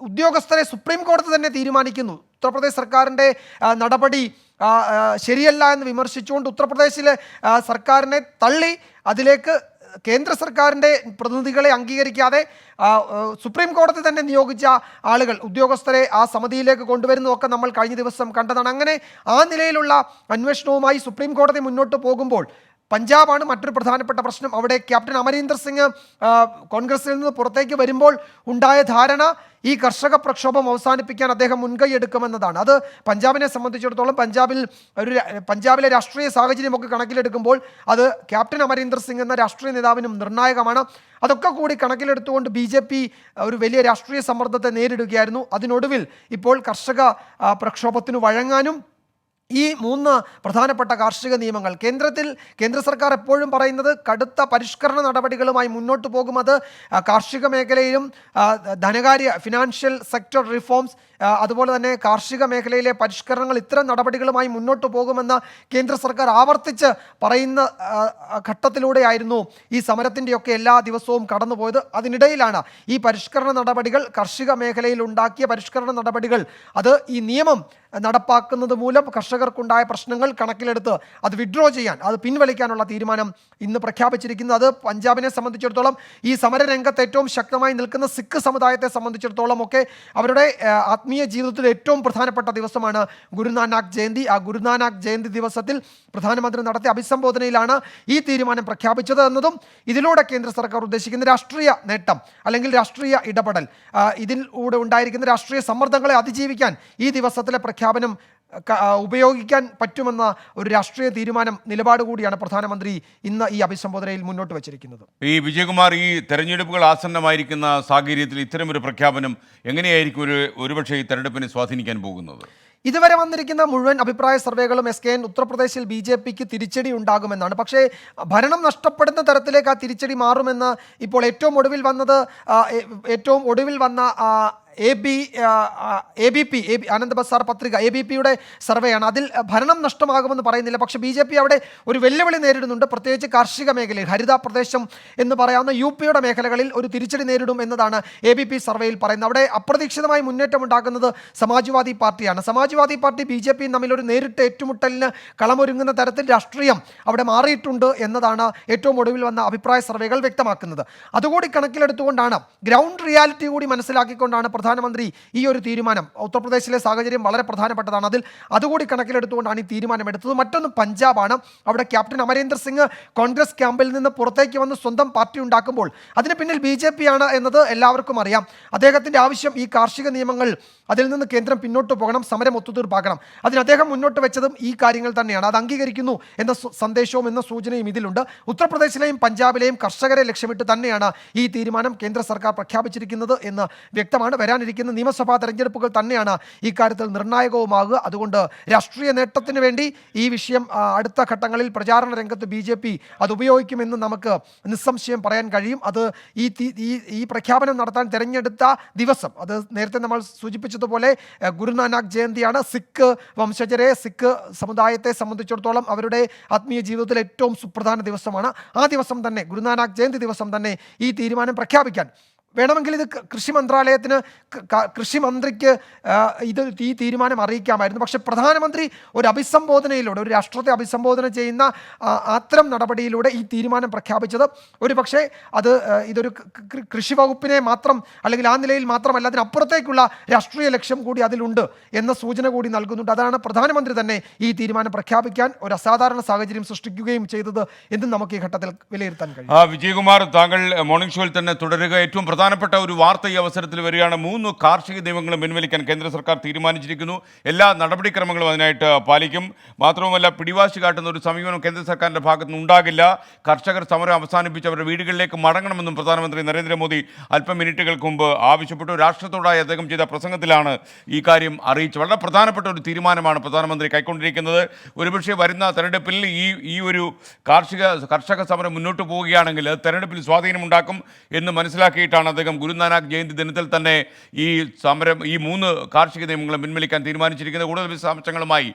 ഉദ്യോഗസ്ഥരെ സുപ്രീം കോടതി തന്നെ തീരുമാനിക്കുന്നു. ഉത്തർപ്രദേശ് സർക്കാരിൻ്റെ നടപടി ശരിയല്ല എന്ന് വിമർശിച്ചുകൊണ്ട് ഉത്തർപ്രദേശിലെ സർക്കാരിനെ തള്ളി അതിലേക്ക് കേന്ദ്ര സർക്കാരിൻ്റെ പ്രതിനിധികളെ അംഗീകരിക്കാതെ സുപ്രീം കോടതി തന്നെ നിയോഗിച്ച ആളുകൾ, ഉദ്യോഗസ്ഥരെ ആ സമിതിയിലേക്ക് കൊണ്ടുവരുന്നതൊക്കെ നമ്മൾ കഴിഞ്ഞ ദിവസം കണ്ടതാണ്. അങ്ങനെ ആ നിലയിലുള്ള അന്വേഷണവുമായി സുപ്രീം കോടതി മുന്നോട്ട് പോകുമ്പോൾ പഞ്ചാബാണ് മറ്റൊരു പ്രധാനപ്പെട്ട പ്രശ്നം. അവിടെ ക്യാപ്റ്റൻ അമരീന്ദർ സിംഗ് കോൺഗ്രസിൽ നിന്ന് പുറത്തേക്ക് വരുമ്പോൾ ഉണ്ടായ ധാരണ ഈ കർഷക പ്രക്ഷോഭം അവസാനിപ്പിക്കാൻ അദ്ദേഹം മുൻകൈ എടുക്കുമെന്നതാണ്. അത് പഞ്ചാബിനെ സംബന്ധിച്ചിടത്തോളം പഞ്ചാബിലെ രാഷ്ട്രീയ സാഹചര്യമൊക്കെ കണക്കിലെടുക്കുമ്പോൾ അത് ക്യാപ്റ്റൻ അമരീന്ദർ സിംഗ് എന്ന രാഷ്ട്രീയ നേതാവിനും നിർണായകമാണ്. അതൊക്കെ കൂടി കണക്കിലെടുത്തുകൊണ്ട് BJP ഒരു വലിയ രാഷ്ട്രീയ സമ്മർദ്ദത്തെ നേരിടുകയായിരുന്നു. അതിനൊടുവിൽ ഇപ്പോൾ കർഷക പ്രക്ഷോഭത്തിന് വഴങ്ങാനും ഈ 3 പ്രധാനപ്പെട്ട കാർഷിക നിയമങ്ങൾ കേന്ദ്ര സർക്കാർ എപ്പോഴും പറയുന്നത് കടുത്ത പരിഷ്കരണ നടപടികളുമായി മുന്നോട്ട് പോകും. അത് കാർഷിക മേഖലയിലും ധനകാര്യ ഫിനാൻഷ്യൽ സെക്ടർ റിഫോംസ് അതുപോലെ തന്നെ കാർഷിക മേഖലയിലെ പരിഷ്കരണങ്ങൾ ഇത്തരം നടപടികളുമായി മുന്നോട്ട് പോകുമെന്ന് കേന്ദ്ര സർക്കാർ ആവർത്തിച്ച് പറയുന്ന ഘട്ടത്തിലൂടെയായിരുന്നു ഈ സമരത്തിൻ്റെയൊക്കെ എല്ലാ ദിവസവും കടന്നുപോയത്. അതിനിടയിലാണ് ഈ പരിഷ്കരണ നടപടികൾ, കാർഷിക മേഖലയിൽ ഉണ്ടാക്കിയ പരിഷ്കരണ നടപടികൾ, അത് ഈ നിയമം നടപ്പാക്കുന്നത് മൂലം കർഷകർക്കുണ്ടായ പ്രശ്നങ്ങൾ കണക്കിലെടുത്ത് അത് വിഡ്രോ ചെയ്യാൻ, അത് പിൻവലിക്കാനുള്ള തീരുമാനം ഇന്ന് പ്രഖ്യാപിച്ചിരിക്കുന്നത്. അത് പഞ്ചാബിനെ സംബന്ധിച്ചിടത്തോളം, ഈ സമരരംഗത്ത് ഏറ്റവും ശക്തമായി നിൽക്കുന്ന സിഖ് സമുദായത്തെ സംബന്ധിച്ചിടത്തോളം ഒക്കെ അവരുടെ ആത്മീയ ജീവിതത്തിൽ ഏറ്റവും പ്രധാനപ്പെട്ട ദിവസമാണ് ഗുരുനാനാക്ക് ജയന്തി. ആ ഗുരുനാനാക്ക് ജയന്തി ദിവസത്തിൽ പ്രധാനമന്ത്രി നടത്തിയ അഭിസംബോധനയിലാണ് ഈ തീരുമാനം പ്രഖ്യാപിച്ചത് എന്നതും ഇതിലൂടെ കേന്ദ്ര സർക്കാർ ഉദ്ദേശിക്കുന്ന രാഷ്ട്രീയ നേട്ടം അല്ലെങ്കിൽ രാഷ്ട്രീയ ഇടപെടൽ, ഇതിലൂടെ ഉണ്ടായിരിക്കുന്ന രാഷ്ട്രീയ സമ്മർദ്ദങ്ങളെ അതിജീവിക്കാൻ ഈ ദിവസത്തിലെ പ്രഖ്യാപനം ഉപയോഗിക്കാൻ പറ്റുമെന്ന ഒരു രാഷ്ട്രീയ തീരുമാനം, നിലപാട് കൂടിയാണ് പ്രധാനമന്ത്രി ഇന്ന് ഈ അഭിസംബോധനയിൽ മുന്നോട്ട് വച്ചിരിക്കുന്നത്. ഈ വിജയകുമാർ, ഈ തെരഞ്ഞെടുപ്പുകൾ ആസന്നമായിരിക്കുന്ന സാഹചര്യത്തിൽ ഇത്തരമൊരു പ്രഖ്യാപനം എങ്ങനെയായിരിക്കും ഒരുപക്ഷെ ഈ തെരഞ്ഞെടുപ്പിനെ സ്വാധീനിക്കാൻ പോകുന്നത്? ഇതുവരെ വന്നിരിക്കുന്ന മുഴുവൻ അഭിപ്രായ സർവേകളും SKN ഉത്തർപ്രദേശിൽ BJPക്ക് തിരിച്ചടി ഉണ്ടാകുമെന്നാണ്. പക്ഷേ ഭരണം നഷ്ടപ്പെടുന്ന തരത്തിലേക്ക് ആ തിരിച്ചടി മാറുമെന്ന് ഇപ്പോൾ ഏറ്റവും ഒടുവിൽ വന്ന ABP ആനന്ദ് ബസാർ പത്രിക ABPയുടെ സർവേയാണ്. അതിൽ ഭരണം നഷ്ടമാകുമെന്ന് പറയുന്നില്ല. പക്ഷേ BJP അവിടെ ഒരു വെല്ലുവിളി നേരിടുന്നുണ്ട്. പ്രത്യേകിച്ച് കാർഷിക മേഖലയിൽ, ഹരിത പ്രദേശം എന്ന് പറയാവുന്ന UPയുടെ മേഖലകളിൽ ഒരു തിരിച്ചടി നേരിടും എന്നതാണ് ABP സർവേയിൽ പറയുന്നത്. അവിടെ അപ്രതീക്ഷിതമായി മുന്നേറ്റം ഉണ്ടാക്കുന്നത് സമാജ്വാദി പാർട്ടിയാണ്. സമാജ്വാദി പാർട്ടി BJPയും തമ്മിൽ ഒരു നേരിട്ട് ഏറ്റുമുട്ടലിന് കളമൊരുങ്ങുന്ന തരത്തിൽ രാഷ്ട്രീയം അവിടെ മാറിയിട്ടുണ്ട് എന്നതാണ് ഏറ്റവും ഒടുവിൽ വന്ന അഭിപ്രായ സർവേകൾ വ്യക്തമാക്കുന്നത്. അതുകൂടി കണക്കിലെടുത്തുകൊണ്ടാണ്, ഗ്രൗണ്ട് റിയാലിറ്റി കൂടി മനസ്സിലാക്കിക്കൊണ്ടാണ് പ്രധാനമന്ത്രി ഈ ഒരു തീരുമാനം, ഉത്തർപ്രദേശിലെ സാഹചര്യം വളരെ പ്രധാനപ്പെട്ടതാണ്, അതുകൂടി കണക്കിലെടുത്തുകൊണ്ടാണ് ഈ തീരുമാനം എടുത്തത്. മറ്റൊന്ന് പഞ്ചാബാണ്. അവിടെ ക്യാപ്റ്റൻ അമരീന്ദർ സിംഗ് കോൺഗ്രസ് ക്യാമ്പിൽ നിന്ന് പുറത്തേക്ക് വന്ന് സ്വന്തം പാർട്ടി ഉണ്ടാക്കുമ്പോൾ അതിന് പിന്നിൽ BJP ആണ് എന്നത് എല്ലാവർക്കും അറിയാം. അദ്ദേഹത്തിൻ്റെ ആവശ്യം ഈ കാർഷിക നിയമങ്ങൾ, അതിൽ നിന്ന് കേന്ദ്രം പിന്നോട്ട് പോകണം, സമരം ഒത്തുതീർപ്പാക്കണം. അതിന് അദ്ദേഹം മുന്നോട്ട് വെച്ചതും ഈ കാര്യങ്ങൾ തന്നെയാണ്. അത് അംഗീകരിക്കുന്നു എന്ന സന്ദേശവും എന്ന സൂചനയും ഇതിലുണ്ട്. ഉത്തർപ്രദേശിലെയും പഞ്ചാബിലെയും കർഷകരെ ലക്ഷ്യമിട്ട് തന്നെയാണ് ഈ തീരുമാനം കേന്ദ്ര സർക്കാർ പ്രഖ്യാപിച്ചിരിക്കുന്നത് എന്ന് വ്യക്തമാണ്. വരാനിരിക്കുന്ന നിയമസഭാ തെരഞ്ഞെടുപ്പുകൾ തന്നെയാണ് ഈ കാര്യത്തിൽ നിർണായകവുമാകുക. അതുകൊണ്ട് രാഷ്ട്രീയ നേട്ടത്തിന് വേണ്ടി ഈ വിഷയം അടുത്ത ഘട്ടങ്ങളിൽ പ്രചാരണ രംഗത്ത് BJP അത് ഉപയോഗിക്കുമെന്ന് നമുക്ക് നിസ്സംശയം പറയാൻ കഴിയും. അത് ഈ പ്രഖ്യാപനം നടത്താൻ തിരഞ്ഞെടുത്ത ദിവസം, അത് നേരത്തെ നമ്മൾ സൂചിപ്പിച്ചതുപോലെ ഗുരുനാനാക്ക് ജയന്തിയാണ്. സിഖ് വംശജരെ, സിഖ് സമുദായത്തെ സംബന്ധിച്ചിടത്തോളം അവരുടെ ആത്മീയ ജീവിതത്തിൽ ഏറ്റവും സുപ്രധാന ദിവസമാണ്. ആ ദിവസം തന്നെ, ഗുരുനാനാക്ക് ജയന്തി ദിവസം തന്നെ ഈ തീരുമാനം പ്രഖ്യാപിക്കാൻ വേണമെങ്കിൽ ഇത് കൃഷി മന്ത്രാലയത്തിന്, കൃഷി മന്ത്രിക്ക് ഈ തീരുമാനം അറിയിക്കാമായിരുന്നു. പക്ഷേ പ്രധാനമന്ത്രി ഒരു അഭിസംബോധനയിലൂടെ, ഒരു രാഷ്ട്രത്തെ അഭിസംബോധന ചെയ്യുന്ന അത്തരം നടപടിയിലൂടെ ഈ തീരുമാനം പ്രഖ്യാപിച്ചത് ഒരു പക്ഷേ ഇതൊരു കൃഷി വകുപ്പിനെ മാത്രം, അല്ലെങ്കിൽ ആ നിലയിൽ മാത്രമല്ല, അതിനപ്പുറത്തേക്കുള്ള രാഷ്ട്രീയ ലക്ഷ്യം കൂടി അതിലുണ്ട് എന്ന സൂചന കൂടി നൽകുന്നുണ്ട്. അതാണ് പ്രധാനമന്ത്രി തന്നെ ഈ തീരുമാനം പ്രഖ്യാപിക്കാൻ ഒരു അസാധാരണ സാഹചര്യം സൃഷ്ടിക്കുകയും ചെയ്തത് എന്നും നമുക്ക് ഈ ഘട്ടത്തിൽ വിലയിരുത്താൻ കഴിയും. വിജയകുമാർ, താങ്കൾ മോർണിംഗ് ഷോയിൽ തന്നെ തുടരുക. ഏറ്റവും പ്രധാനപ്പെട്ട ഒരു വാർത്ത ഈ അവസരത്തിൽ വരികയാണ്. 3 കാർഷിക നിയമങ്ങളും പിൻവലിക്കാൻ കേന്ദ്ര സർക്കാർ തീരുമാനിച്ചിരിക്കുന്നു. എല്ലാ നടപടിക്രമങ്ങളും അതിനായിട്ട് പാലിക്കും. മാത്രവുമല്ല, പിടിവാശി കാട്ടുന്ന ഒരു സമീപനം കേന്ദ്ര സർക്കാരിൻ്റെ ഭാഗത്തുനിന്ന് ഉണ്ടാകില്ല. കർഷകർ സമരം അവസാനിപ്പിച്ച് അവരുടെ വീടുകളിലേക്ക് മടങ്ങണമെന്നും പ്രധാനമന്ത്രി നരേന്ദ്രമോദി അല്പം മിനിറ്റുകൾക്ക് മുമ്പ് ആവശ്യപ്പെട്ടു. രാഷ്ട്രത്തോടായി അദ്ദേഹം ചെയ്ത പ്രസംഗത്തിലാണ് ഈ കാര്യം അറിയിച്ചത്. വളരെ പ്രധാനപ്പെട്ട ഒരു തീരുമാനമാണ് പ്രധാനമന്ത്രി കൈക്കൊണ്ടിരിക്കുന്നത്. ഒരുപക്ഷെ വരുന്ന തെരഞ്ഞെടുപ്പിൽ ഈ ഒരു കർഷക സമരം മുന്നോട്ട് പോവുകയാണെങ്കിൽ അത് തെരഞ്ഞെടുപ്പിൽ സ്വാധീനമുണ്ടാക്കും എന്ന് മനസ്സിലാക്കിയിട്ടാണ് അദ്ദേഹം ഗുരുനാനാക്ക് ജയന്തി ദിനത്തിൽ തന്നെ ഈ 3 കാർഷിക നിയമങ്ങളും പിൻവലിക്കാൻ തീരുമാനിച്ചിരിക്കുന്നത്. കൂടുതൽ വിശദാംശങ്ങളുമായി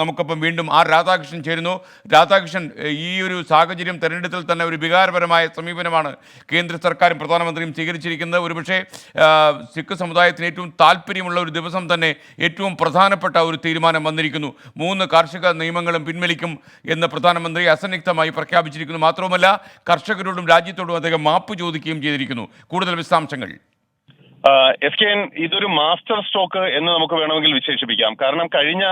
നമുക്കൊപ്പം വീണ്ടും രാധാകൃഷ്ണൻ ചേരുന്നു. രാധാകൃഷ്ണൻ, ഈ ഒരു സാഹചര്യം തെരഞ്ഞെടുപ്പിൽ തന്നെ ഒരു വികാരപരമായ സമീപനമാണ് കേന്ദ്ര സർക്കാരും പ്രധാനമന്ത്രിയും സ്വീകരിച്ചിരിക്കുന്നത്. ഒരുപക്ഷെ സിഖ് സമുദായത്തിന് ഏറ്റവും താല്പര്യമുള്ള ഒരു ദിവസം തന്നെ ഏറ്റവും പ്രധാനപ്പെട്ട ഒരു തീരുമാനം വന്നിരിക്കുന്നു. 3 കാർഷിക നിയമങ്ങളും പിൻവലിക്കും എന്ന് പ്രധാനമന്ത്രി അസന്നിഗ്ധമായി പ്രഖ്യാപിച്ചിരിക്കുന്നു. മാത്രവുമല്ല, കർഷകരോടും രാജ്യത്തോടും അദ്ദേഹം മാപ്പ് ചോദിക്കുകയും ചെയ്തിരിക്കുന്നു. കൂടുതൽ വിശദാംശങ്ങൾ. SKN ഇതൊരു മാസ്റ്റർ സ്ട്രോക്ക് എന്ന് നമുക്ക് വേണമെങ്കിൽ വിശേഷിപ്പിക്കാം. കാരണം കഴിഞ്ഞ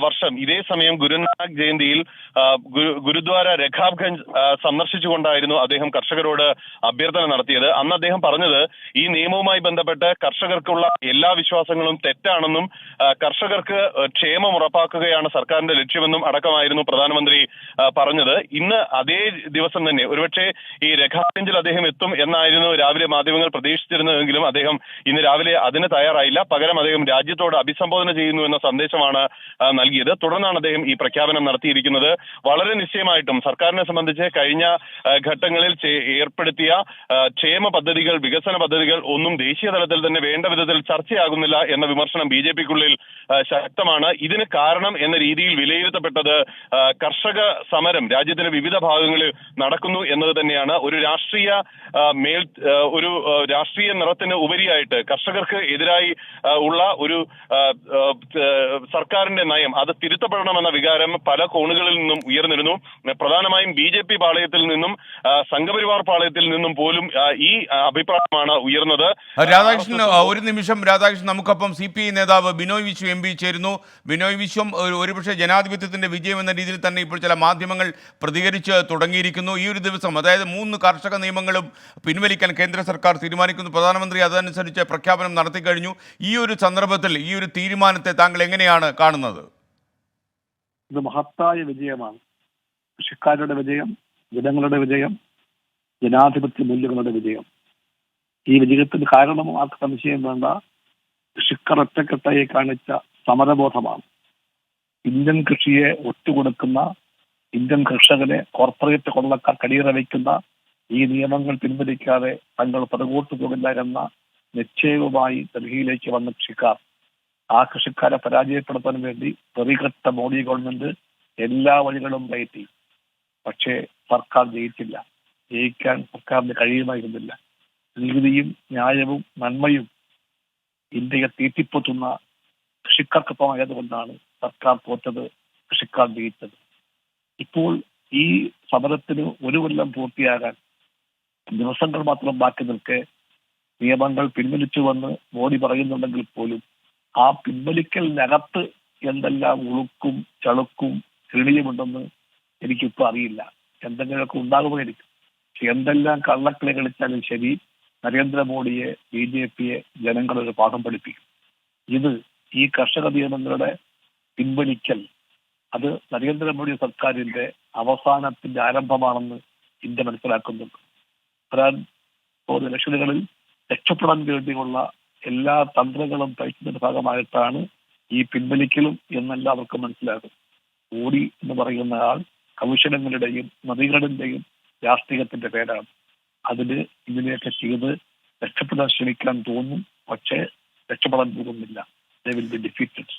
വർഷം ഇതേ സമയം ഗുരുനാനക് ജയന്തിയിൽ ഗുരുദ്വാര രഖാബ്ഗഞ്ച് സന്ദർശിച്ചുകൊണ്ടായിരുന്നു അദ്ദേഹം കർഷകരോട് അഭ്യർത്ഥന നടത്തിയത്. അന്ന് അദ്ദേഹം പറഞ്ഞത് ഈ നിയമവുമായി ബന്ധപ്പെട്ട് കർഷകർക്കുള്ള എല്ലാ വിശ്വാസങ്ങളും തെറ്റാണെന്നും കർഷകർക്ക് ക്ഷേമം ഉറപ്പാക്കുകയാണ് സർക്കാരിന്റെ ലക്ഷ്യമെന്നും അടക്കമായിരുന്നു പ്രധാനമന്ത്രി പറഞ്ഞത്. ഇന്ന് അതേ ദിവസം തന്നെ ഒരുപക്ഷെ ഈ രഖാബ്ഗഞ്ചിൽ അദ്ദേഹം എത്തും എന്നായിരുന്നു രാവിലെ മാധ്യമങ്ങൾ പ്രതീക്ഷിച്ചിരുന്നതെങ്കിലും അദ്ദേഹം ഇന്ന് രാവിലെ അതിന് തയ്യാറായില്ല. പകരം അദ്ദേഹം രാജ്യത്തോട് അഭിസംബോധന ചെയ്യുന്നു എന്ന സന്ദേശമാണ് നൽകിയത്. തുടർന്നാണ് അദ്ദേഹം ഈ പ്രഖ്യാപനം നടത്തിയിരിക്കുന്നത്. വളരെ നിശ്ചയമായിട്ടും സർക്കാരിനെ സംബന്ധിച്ച് കഴിഞ്ഞ ഘട്ടങ്ങളിൽ ഏർപ്പെടുത്തിയ ക്ഷേമ പദ്ധതികൾ, വികസന പദ്ധതികൾ ഒന്നും ദേശീയ തലത്തിൽ തന്നെ വേണ്ട വിധത്തിൽ ചർച്ചയാകുന്നില്ല എന്ന വിമർശനം BJPക്കുള്ളിൽ ശക്തമാണ്. ഇതിന് കാരണം എന്ന രീതിയിൽ വിലയിരുത്തപ്പെട്ടത് കർഷക സമരം രാജ്യത്തിന്റെ വിവിധ ഭാഗങ്ങളിൽ നടക്കുന്നു എന്നത് തന്നെയാണ്. ഒരു രാഷ്ട്രീയ നിറത്തിന് ഉപരിയായിട്ട് കർഷകർക്ക് എതിരായി ഉള്ള ഒരു സർക്കാരിന്റെ നയം അത് തിരുത്തപ്പെടണമെന്ന വികാരം പല കോണുകളിൽ നിന്നും ഉയർന്നിരുന്നു. പ്രധാനമായും BJP പാളയത്തിൽ നിന്നും സംഘപരിവാർ പാളയത്തിൽ നിന്നും പോലും ഈ അഭിപ്രായമാണ് ഉയർന്നത്. രാധാകൃഷ്ണൻ, ഒരു നിമിഷം രാധാകൃഷ്ണൻ, നമുക്കൊപ്പം CPI നേതാവ് ബിനോയ് വിശ്വം MP ചേരുന്നു. ബിനോയ് വിശ്വം, ഒരുപക്ഷെ ജനാധിപത്യത്തിന്റെ വിജയം എന്ന രീതിയിൽ തന്നെ ഇപ്പോൾ ചില മാധ്യമങ്ങൾ പ്രതികരിച്ച് തുടങ്ങിയിരിക്കുന്നു. ഈ ഒരു ദിവസം, അതായത് 3 കർഷക നിയമങ്ങളും പിൻവലിക്കാൻ കേന്ദ്ര സർക്കാർ തീരുമാനിക്കുന്നു. പ്രധാനമന്ത്രി അതനുസരിച്ച് പ്രഖ്യാപനം നടത്തി കഴിഞ്ഞു. ഈ ഒരു സന്ദർഭത്തിൽ ഈ ഒരു തീരുമാനത്തെ താങ്കൾ എങ്ങനെയാണ് കാണുന്നത്? ഇത് മഹത്തായ വിജയമാണ്. കൃഷിക്കാരുടെ വിജയം, ജനങ്ങളുടെ വിജയം, ജനാധിപത്യ മൂല്യങ്ങളുടെ വിജയം. ഈ വിജയത്തിന് കാരണം ആർക്ക് സംശയം വേണ്ട, കൃഷിക്കാർ ഒറ്റക്കെട്ടായി കാണിച്ച സമരബോധമാണ്. ഇന്ത്യൻ കൃഷിയെ ഒറ്റുകൊടുക്കുന്ന, ഇന്ത്യൻ കർഷകനെ കോർപ്പറേറ്റ് കൊള്ളക്കാർ കടിയറ വയ്ക്കുന്ന ഈ നിയമങ്ങൾ പിൻവലിക്കാതെ തങ്ങൾ പുറകോട്ട് പോകില്ല എന്ന നിശ്ചയവുമായി ഡൽഹിയിലേക്ക് വന്ന കൃഷിക്കാർ, ആ കൃഷിക്കാരെ പരാജയപ്പെടുത്താൻ വേണ്ടി പ്രതികെട്ട മോഡി ഗവൺമെന്റ് എല്ലാ വഴികളും കയറ്റി. പക്ഷേ സർക്കാർ ജയിച്ചില്ല. ജയിക്കാൻ സർക്കാരിന് കഴിയുമായിരുന്നില്ല. നീതിയും ന്യായവും നന്മയും ഇന്ത്യയെ തീറ്റിപ്പൊത്തുന്ന കൃഷിക്കാർക്കൊപ്പമായതുകൊണ്ടാണ് സർക്കാർ തോറ്റത്, കൃഷിക്കാർ ജയിച്ചത്. ഇപ്പോൾ ഈ സമരത്തിന് 1 കൊല്ലം പൂർത്തിയാകാൻ ദിവസങ്ങൾ മാത്രം ബാക്കി നിൽക്കെ നിയമങ്ങൾ പിൻവലിച്ചുവെന്ന് മോഡി പറയുന്നുണ്ടെങ്കിൽ പോലും ആ പിൻവലിക്കലിനകത്ത് എന്തെല്ലാം ഉളുക്കും ചളുക്കും കിളിയുമുണ്ടെന്ന് എനിക്കിപ്പോൾ അറിയില്ല. എന്തെങ്കിലുമൊക്കെ ഉണ്ടാകുമായിരിക്കും. പക്ഷെ എന്തെല്ലാം കള്ളക്കളി കളിച്ചാലും ശരി, നരേന്ദ്രമോദിയെ, BJPയെ ജനങ്ങളൊരു പാഠം പഠിപ്പിക്കും. ഇത് ഈ കർഷക നിയമങ്ങളുടെ പിൻവലിക്കൽ അത് നരേന്ദ്രമോദി സർക്കാരിന്റെ അവസാനത്തിന്റെ ആരംഭമാണെന്ന് ഇന്ത്യ മനസ്സിലാക്കുന്നുണ്ട്. വരാൻ പോകുന്ന ഇലക്ഷനുകളിൽ രക്ഷപ്പെടാൻ വേണ്ടിയുള്ള എല്ലാ തന്ത്രങ്ങളും പയറ്റുന്നതിന്റെ ഭാഗമായിട്ടാണ് ഈ പിൻവലിക്കലും എന്നെല്ലാവർക്കും മനസ്സിലാകും. മോഡി എന്ന് പറയുന്ന ആൾ കൗശലങ്ങളുടെയും നദികളുടെയും രാഷ്ട്രീയത്തിന്റെ പേരാണ്. അതിന് ഇതിനെയൊക്കെ ചെയ്ത് രക്ഷപ്പെടാൻ ശ്രമിക്കാൻ തോന്നും, പക്ഷേ രക്ഷപ്പെടാൻ പോകുന്നില്ല. They will be defeated.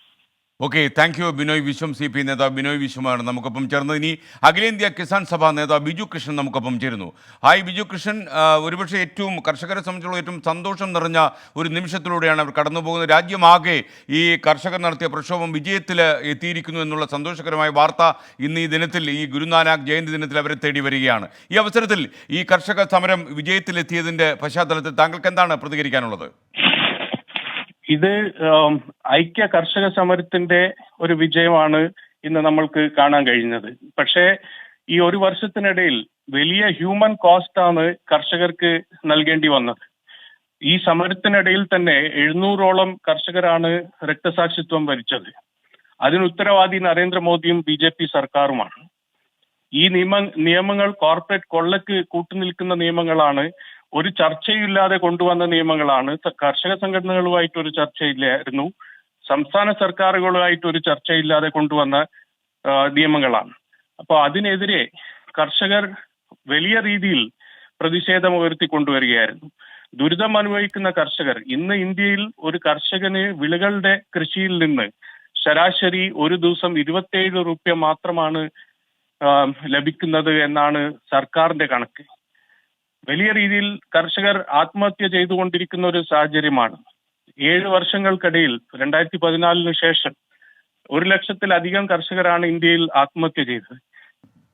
Okay, thank you Binoy Viswam. CPI നേതാവ് ബിനോയ് വിശ്വമാണ് നമുക്കൊപ്പം ചേർന്നത്. ഇനി അഖിലേന്ത്യാ കിസാൻ സഭ നേതാവ് ബിജു കൃഷ്ണൻ നമുക്കൊപ്പം ചേരുന്നു. ഹായ് ബിജു കൃഷ്ണൻ, ഒരുപക്ഷെ ഏറ്റവും കർഷകരെ സംബന്ധിച്ചുള്ള ഏറ്റവും സന്തോഷം നിറഞ്ഞ ഒരു നിമിഷത്തിലൂടെയാണ് അവർ കടന്നു പോകുന്നത്. രാജ്യമാകെ ഈ കർഷകർ നടത്തിയ പ്രക്ഷോഭം വിജയത്തിൽ എത്തിയിരിക്കുന്നു എന്നുള്ള സന്തോഷകരമായ വാർത്ത ഇന്ന് ഈ ദിനത്തിൽ, ഈ ഗുരുനാനാക്ക് ജയന്തി ദിനത്തിൽ അവരെ തേടി വരികയാണ്. ഈ അവസരത്തിൽ ഈ കർഷക സമരം വിജയത്തിലെത്തിയതിൻ്റെ പശ്ചാത്തലത്തിൽ താങ്കൾക്ക് എന്താണ് പ്രതികരിക്കാനുള്ളത്? ഇത് ഐക്യ കർഷക സമരത്തിന്റെ ഒരു വിജയമാണ് ഇന്ന് നമ്മൾക്ക് കാണാൻ കഴിഞ്ഞത്. പക്ഷേ ഈ 1 വർഷത്തിനിടയിൽ വലിയ ഹ്യൂമൻ കോസ്റ്റ് ആണ് കർഷകർക്ക് നൽകേണ്ടി വന്നത്. ഈ സമരത്തിനിടയിൽ തന്നെ 700ഓളം കർഷകരാണ് രക്തസാക്ഷിത്വം വരിച്ചത്. അതിന് ഉത്തരവാദി നരേന്ദ്രമോദിയും BJP സർക്കാരുമാണ്. ഈ നിയമങ്ങൾ കോർപ്പറേറ്റ് കൊള്ളക്ക് കൂട്ടുനിൽക്കുന്ന നിയമങ്ങളാണ്. ഒരു ചർച്ചയില്ലാതെ കൊണ്ടുവന്ന നിയമങ്ങളാണ്. കർഷക സംഘടനകളുമായിട്ട് ഒരു ചർച്ചയില്ലായിരുന്നു. സംസ്ഥാന സർക്കാരുകളുമായിട്ട് ഒരു ചർച്ചയില്ലാതെ കൊണ്ടുവന്ന നിയമങ്ങളാണ്. അപ്പോൾ അതിനെതിരെ കർഷകർ വലിയ രീതിയിൽ പ്രതിഷേധം ഉയർത്തിക്കൊണ്ടുവരികയായിരുന്നു. ദുരിതം അനുഭവിക്കുന്ന കർഷകർ, ഇന്ന് ഇന്ത്യയിൽ ഒരു കർഷകന് വിളകളുടെ കൃഷിയിൽ നിന്ന് ശരാശരി ഒരു ദിവസം 27 രൂപ മാത്രമാണ് ലഭിക്കുന്നത് എന്നാണ് സർക്കാരിന്റെ കണക്ക്. വലിയ രീതിയിൽ കർഷകർ ആത്മഹത്യ ചെയ്തുകൊണ്ടിരിക്കുന്ന ഒരു സാഹചര്യമാണ്. 7 വർഷങ്ങൾക്കിടയിൽ 2014 ശേഷം 1 ലക്ഷത്തിലധികം കർഷകരാണ് ഇന്ത്യയിൽ ആത്മഹത്യ ചെയ്തത്.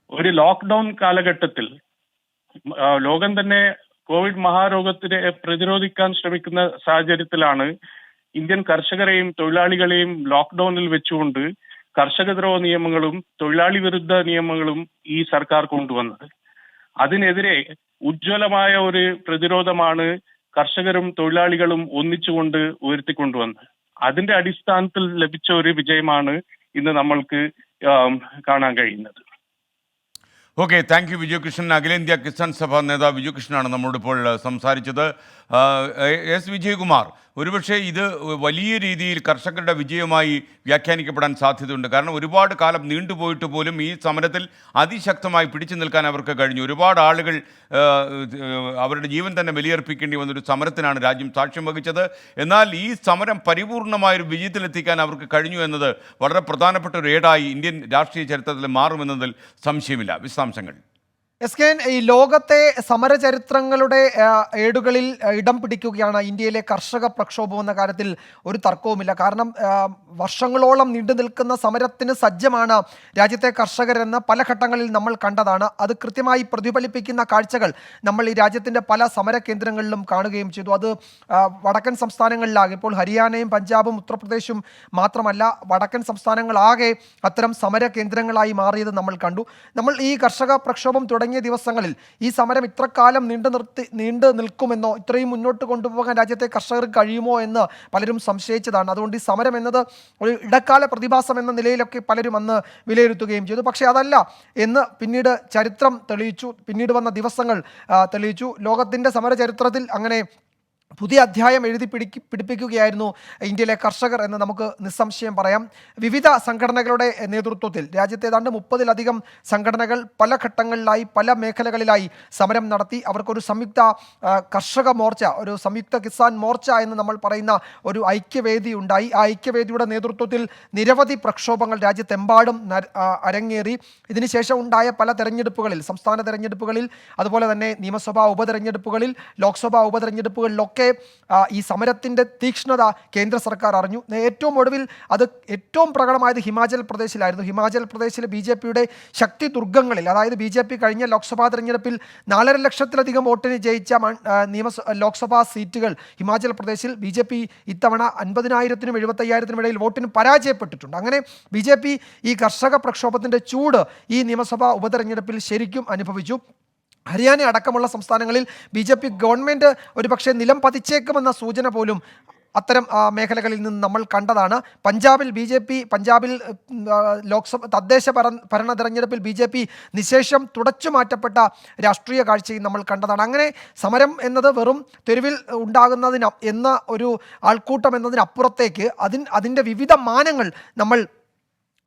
ഒരു ലോക്ക്ഡൌൺ കാലഘട്ടത്തിൽ ലോകം തന്നെ കോവിഡ് മഹാരോഗത്തിനെ പ്രതിരോധിക്കാൻ ശ്രമിക്കുന്ന സാഹചര്യത്തിലാണ് ഇന്ത്യൻ കർഷകരെയും തൊഴിലാളികളെയും ലോക്ക്ഡൌണിൽ വെച്ചുകൊണ്ട് കർഷകദ്രോഹ നിയമങ്ങളും തൊഴിലാളി വിരുദ്ധ നിയമങ്ങളും ഈ സർക്കാർ കൊണ്ടുവന്നത്. അതിനെതിരെ ഉജ്ജ്വലമായ ഒരു പ്രതിരോധമാണ് കർഷകരും തൊഴിലാളികളും ഒന്നിച്ചുകൊണ്ട് ഉയർത്തിക്കൊണ്ടുവന്നത്. അതിന്റെ അടിസ്ഥാനത്തിൽ ലഭിച്ച ഒരു വിജയമാണ് ഇന്ന് നമ്മൾക്ക് കാണാൻ കഴിയുന്നത്. Okay, thank you Vijayakrishnan. അഖിലേന്ത്യാ കിസാൻ സഭ നേതാവ് വിജയകൃഷ്ണനാണ് നമ്മോട് ഇപ്പോൾ സംസാരിച്ചത്. എസ് വിജയകുമാർ, ഒരുപക്ഷെ ഇത് വലിയ രീതിയിൽ കർഷകരുടെ വിജയമായി വ്യാഖ്യാനിക്കപ്പെടാൻ സാധ്യതയുണ്ട്. കാരണം ഒരുപാട് കാലം നീണ്ടുപോയിട്ട് പോലും ഈ സമരത്തിൽ അതിശക്തമായി പിടിച്ചു നിൽക്കാൻ അവർക്ക് കഴിഞ്ഞു. ഒരുപാട് ആളുകൾ അവരുടെ ജീവൻ തന്നെ ബലിയർപ്പിക്കേണ്ടി വന്നൊരു സമരത്തിനാണ് രാജ്യം സാക്ഷ്യം വഹിച്ചത്. എന്നാൽ ഈ സമരം പരിപൂർണമായൊരു വിജയത്തിലെത്തിക്കാൻ അവർക്ക് കഴിഞ്ഞു എന്നത് വളരെ പ്രധാനപ്പെട്ട ഒരു ഏടായി ഇന്ത്യൻ രാഷ്ട്രീയ ചരിത്രത്തിൽ മാറുമെന്നതിൽ സംശയമില്ല. വിശദാംശങ്ങൾ. എസ് കെ എൻ, ഈ ലോകത്തെ സമരചരിത്രങ്ങളുടെ ഏടുകളിൽ ഇടം പിടിക്കുകയാണ് ഇന്ത്യയിലെ കർഷക പ്രക്ഷോഭം എന്ന കാര്യത്തിൽ ഒരു തർക്കവുമില്ല. കാരണം വർഷങ്ങളോളം നീണ്ടു നിൽക്കുന്ന സമരത്തിന് സജ്ജമാണ് രാജ്യത്തെ കർഷകരെന്ന് പല ഘട്ടങ്ങളിൽ നമ്മൾ കണ്ടതാണ്. അത് കൃത്യമായി പ്രതിഫലിപ്പിക്കുന്ന കാഴ്ചകൾ നമ്മൾ ഈ രാജ്യത്തിൻ്റെ പല സമര കേന്ദ്രങ്ങളിലും കാണുകയും ചെയ്തു. അത് വടക്കൻ സംസ്ഥാനങ്ങളിലാകെ, ഇപ്പോൾ ഹരിയാനയും പഞ്ചാബും ഉത്തർപ്രദേശും മാത്രമല്ല, വടക്കൻ സംസ്ഥാനങ്ങളാകെ അത്തരം സമര കേന്ദ്രങ്ങളായി മാറിയത് നമ്മൾ കണ്ടു. നമ്മൾ ഈ കർഷക പ്രക്ഷോഭം തുടങ്ങിയ ദിവസങ്ങളിൽ ഈ സമരം ഇത്രക്കാലം നീണ്ടു നിൽക്കുമെന്നോ ഇത്രയും മുന്നോട്ട് കൊണ്ടുപോകാൻ രാജ്യത്തെ കർഷകർക്ക് കഴിയുമോ എന്ന് പലരും സംശയിച്ചതാണ്. അതുകൊണ്ട് ഈ സമരം എന്നത് ഒരു ഇടക്കാല പ്രതിഭാസം എന്ന നിലയിലൊക്കെ പലരും അന്ന് വിലയിരുത്തുകയും ചെയ്തു. പക്ഷേ അതല്ല എന്ന് പിന്നീട് ചരിത്രം തെളിയിച്ചു, പിന്നീട് വന്ന ദിവസങ്ങൾ തെളിയിച്ചു. ലോകത്തിൻ്റെ സമര ചരിത്രത്തിൽ അങ്ങനെ പുതിയ അധ്യായം പിടിപ്പിക്കുകയായിരുന്നു ഇന്ത്യയിലെ കർഷകർ എന്ന് നമുക്ക് നിസ്സംശയം പറയാം. വിവിധ സംഘടനകളുടെ നേതൃത്വത്തിൽ രാജ്യത്തെ ഏതാണ്ട് 30-ലധികം സംഘടനകൾ പല ഘട്ടങ്ങളിലായി പല മേഖലകളിലായി സമരം നടത്തി. അവർക്കൊരു സംയുക്ത കർഷക മോർച്ച, ഒരു സംയുക്ത കിസാൻ മോർച്ച എന്ന് നമ്മൾ പറയുന്ന ഒരു ഐക്യവേദി ഉണ്ടായി. ആ ഐക്യവേദിയുടെ നേതൃത്വത്തിൽ നിരവധി പ്രക്ഷോഭങ്ങൾ രാജ്യത്തെമ്പാടും അരങ്ങേറി. ഇതിനുശേഷം ഉണ്ടായ പല തെരഞ്ഞെടുപ്പുകളിൽ, സംസ്ഥാന തെരഞ്ഞെടുപ്പുകളിൽ, അതുപോലെ തന്നെ നിയമസഭാ ഉപതെരഞ്ഞെടുപ്പുകളിൽ, ലോക്സഭാ ഉപതെരഞ്ഞെടുപ്പുകളിലൊക്കെ ഈ സമരത്തിൻ്റെ തീക്ഷ്ണത കേന്ദ്ര സർക്കാർ അറിഞ്ഞു. ഏറ്റവും ഒടുവിൽ അത് ഏറ്റവും പ്രകടമായത് ഹിമാചൽ പ്രദേശിലായിരുന്നു. ഹിമാചൽ പ്രദേശിലെ BJPയുടെ ശക്തി ദുർഗങ്ങളിൽ, അതായത് BJP കഴിഞ്ഞ ലോക്സഭാ തെരഞ്ഞെടുപ്പിൽ 4.5 ലക്ഷത്തിലധികം വോട്ടിന് ജയിച്ച ലോക്സഭാ സീറ്റുകൾ ഹിമാചൽ പ്രദേശിൽ BJP ഇത്തവണ 50,000-നും 75,000-നും ഇടയിൽ വോട്ടിന് പരാജയപ്പെട്ടിട്ടുണ്ട്. അങ്ങനെ BJP ഈ കർഷക പ്രക്ഷോഭത്തിൻ്റെ ചൂട് ഈ നിയമസഭാ ഉപതെരഞ്ഞെടുപ്പിൽ ശരിക്കും അനുഭവിച്ചു. ഹരിയാന അടക്കമുള്ള സംസ്ഥാനങ്ങളിൽ BJP ഗവൺമെൻറ് ഒരുപക്ഷെ നിലം പതിച്ചേക്കുമെന്ന സൂചന പോലും അത്തരം മേഖലകളിൽ നിന്ന് നമ്മൾ കണ്ടതാണ്. പഞ്ചാബിൽ പഞ്ചാബിൽ തദ്ദേശ ഭരണ തെരഞ്ഞെടുപ്പിൽ BJP നിശേഷം തുടച്ചു മാറ്റപ്പെട്ട രാഷ്ട്രീയ കാഴ്ചയും നമ്മൾ കണ്ടതാണ്. അങ്ങനെ സമരം എന്നത് വെറും തെരുവിൽ ഉണ്ടാകുന്നതിന് എന്ന ഒരു ആൾക്കൂട്ടം എന്നതിനപ്പുറത്തേക്ക് അതിൻ്റെ വിവിധ മാനങ്ങൾ നമ്മൾ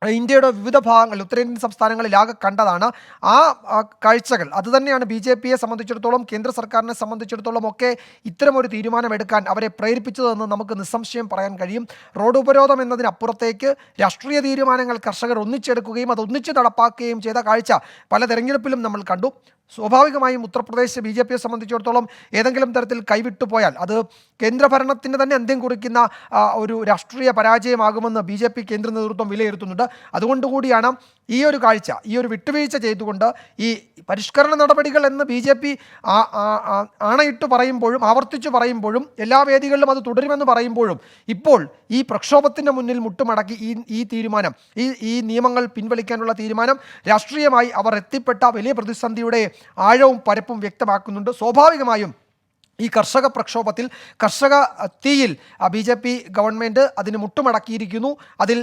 ഇന്ത്യയുടെ വിവിധ ഭാഗങ്ങളിൽ, ഉത്തരേന്ത്യൻ സംസ്ഥാനങ്ങളിലാകെ കണ്ടതാണ്. ആ കാഴ്ചകൾ അതുതന്നെയാണ് BJPയെ സംബന്ധിച്ചിടത്തോളം, കേന്ദ്ര സർക്കാരിനെ സംബന്ധിച്ചിടത്തോളം ഒക്കെ ഇത്തരമൊരു തീരുമാനമെടുക്കാൻ അവരെ പ്രേരിപ്പിച്ചതെന്ന് നമുക്ക് നിസ്സംശയം പറയാൻ കഴിയും. റോഡ് ഉപരോധം എന്നതിനപ്പുറത്തേക്ക് രാഷ്ട്രീയ തീരുമാനങ്ങൾ കർഷകർ ഒന്നിച്ചെടുക്കുകയും അത് ഒന്നിച്ച് നടപ്പാക്കുകയും ചെയ്ത കാഴ്ച പല തെരഞ്ഞെടുപ്പിലും നമ്മൾ കണ്ടു. സ്വാഭാവികമായും ഉത്തർപ്രദേശ് BJPയെ സംബന്ധിച്ചിടത്തോളം ഏതെങ്കിലും തരത്തിൽ കൈവിട്ടുപോയാൽ അത് കേന്ദ്രഭരണത്തിന് തന്നെ അന്ത്യം കുറിക്കുന്ന ഒരു രാഷ്ട്രീയ പരാജയമാകുമെന്ന് BJP കേന്ദ്ര നേതൃത്വം വിലയിരുത്തുന്നുണ്ട്. അതുകൊണ്ടുകൂടിയാണ് ഈ ഒരു കാഴ്ച, ഈ ഒരു വിട്ടുവീഴ്ച ചെയ്തുകൊണ്ട് ഈ പരിഷ്കരണ നടപടികൾ എന്ന് BJP ആണയിട്ട് പറയുമ്പോഴും, ആവർത്തിച്ചു പറയുമ്പോഴും, എല്ലാ വേദികളിലും അത് തുടരുമെന്ന് പറയുമ്പോഴും, ഇപ്പോൾ ഈ പ്രക്ഷോഭത്തിൻ്റെ മുന്നിൽ മുട്ടുമടക്കി ഈ തീരുമാനം, ഈ നിയമങ്ങൾ പിൻവലിക്കാനുള്ള തീരുമാനം രാഷ്ട്രീയമായി അവർ എത്തിപ്പെട്ട വലിയ പ്രതിസന്ധിയുടെ ആഴവും പരപ്പും വ്യക്തമാക്കുന്നുണ്ട്. സ്വാഭാവികമായും ഈ കർഷക പ്രക്ഷോഭത്തിൽ, കർഷക തീയിൽ BJP ഗവൺമെൻറ് അതിന് മുട്ടുമടക്കിയിരിക്കുന്നു. അതിൽ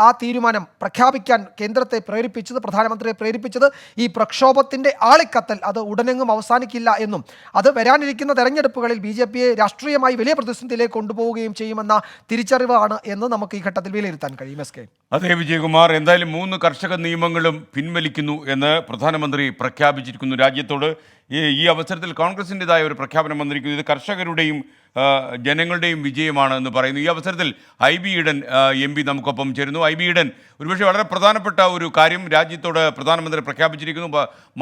ആ തീരുമാനം പ്രഖ്യാപിക്കാൻ കേന്ദ്രത്തെ പ്രേരിപ്പിച്ചത്, പ്രധാനമന്ത്രിയെ പ്രേരിപ്പിച്ചത് ഈ പ്രക്ഷോഭത്തിൻ്റെ ആളിക്കത്തൽ അത് ഉടനെങ്ങും അവസാനിക്കില്ല എന്നും അത് വരാനിരിക്കുന്ന തെരഞ്ഞെടുപ്പുകളിൽ BJPയെ രാഷ്ട്രീയമായി വലിയ പ്രതിസന്ധിയിലേക്ക് കൊണ്ടുപോവുകയും ചെയ്യുമെന്ന തിരിച്ചറിവാണ് എന്ന് നമുക്ക് ഈ ഘട്ടത്തിൽ വിലയിരുത്താൻ കഴിയും. S K. അതെ വിജയകുമാർ, എന്തായാലും 3 കർഷക നിയമങ്ങളും പിൻവലിക്കുന്നു എന്ന് പ്രധാനമന്ത്രി പ്രഖ്യാപിച്ചിരിക്കുന്നു രാജ്യത്തോട്. ഈ അവസരത്തിൽ കോൺഗ്രസിൻ്റെതായ ഒരു പ്രഖ്യാപനം വന്നിരിക്കുന്നു. ഇത് കർഷകരുടെയും ജനങ്ങളുടെയും വിജയമാണ് എന്ന് പറയുന്നു. ഈ അവസരത്തിൽ IB ഈഡൻ MP നമുക്കൊപ്പം ചേരുന്നു. IB ഈഡൻ, ഒരുപക്ഷെ വളരെ പ്രധാനപ്പെട്ട ഒരു കാര്യം രാജ്യത്തോട് പ്രധാനമന്ത്രി പ്രഖ്യാപിച്ചിരിക്കുന്നു.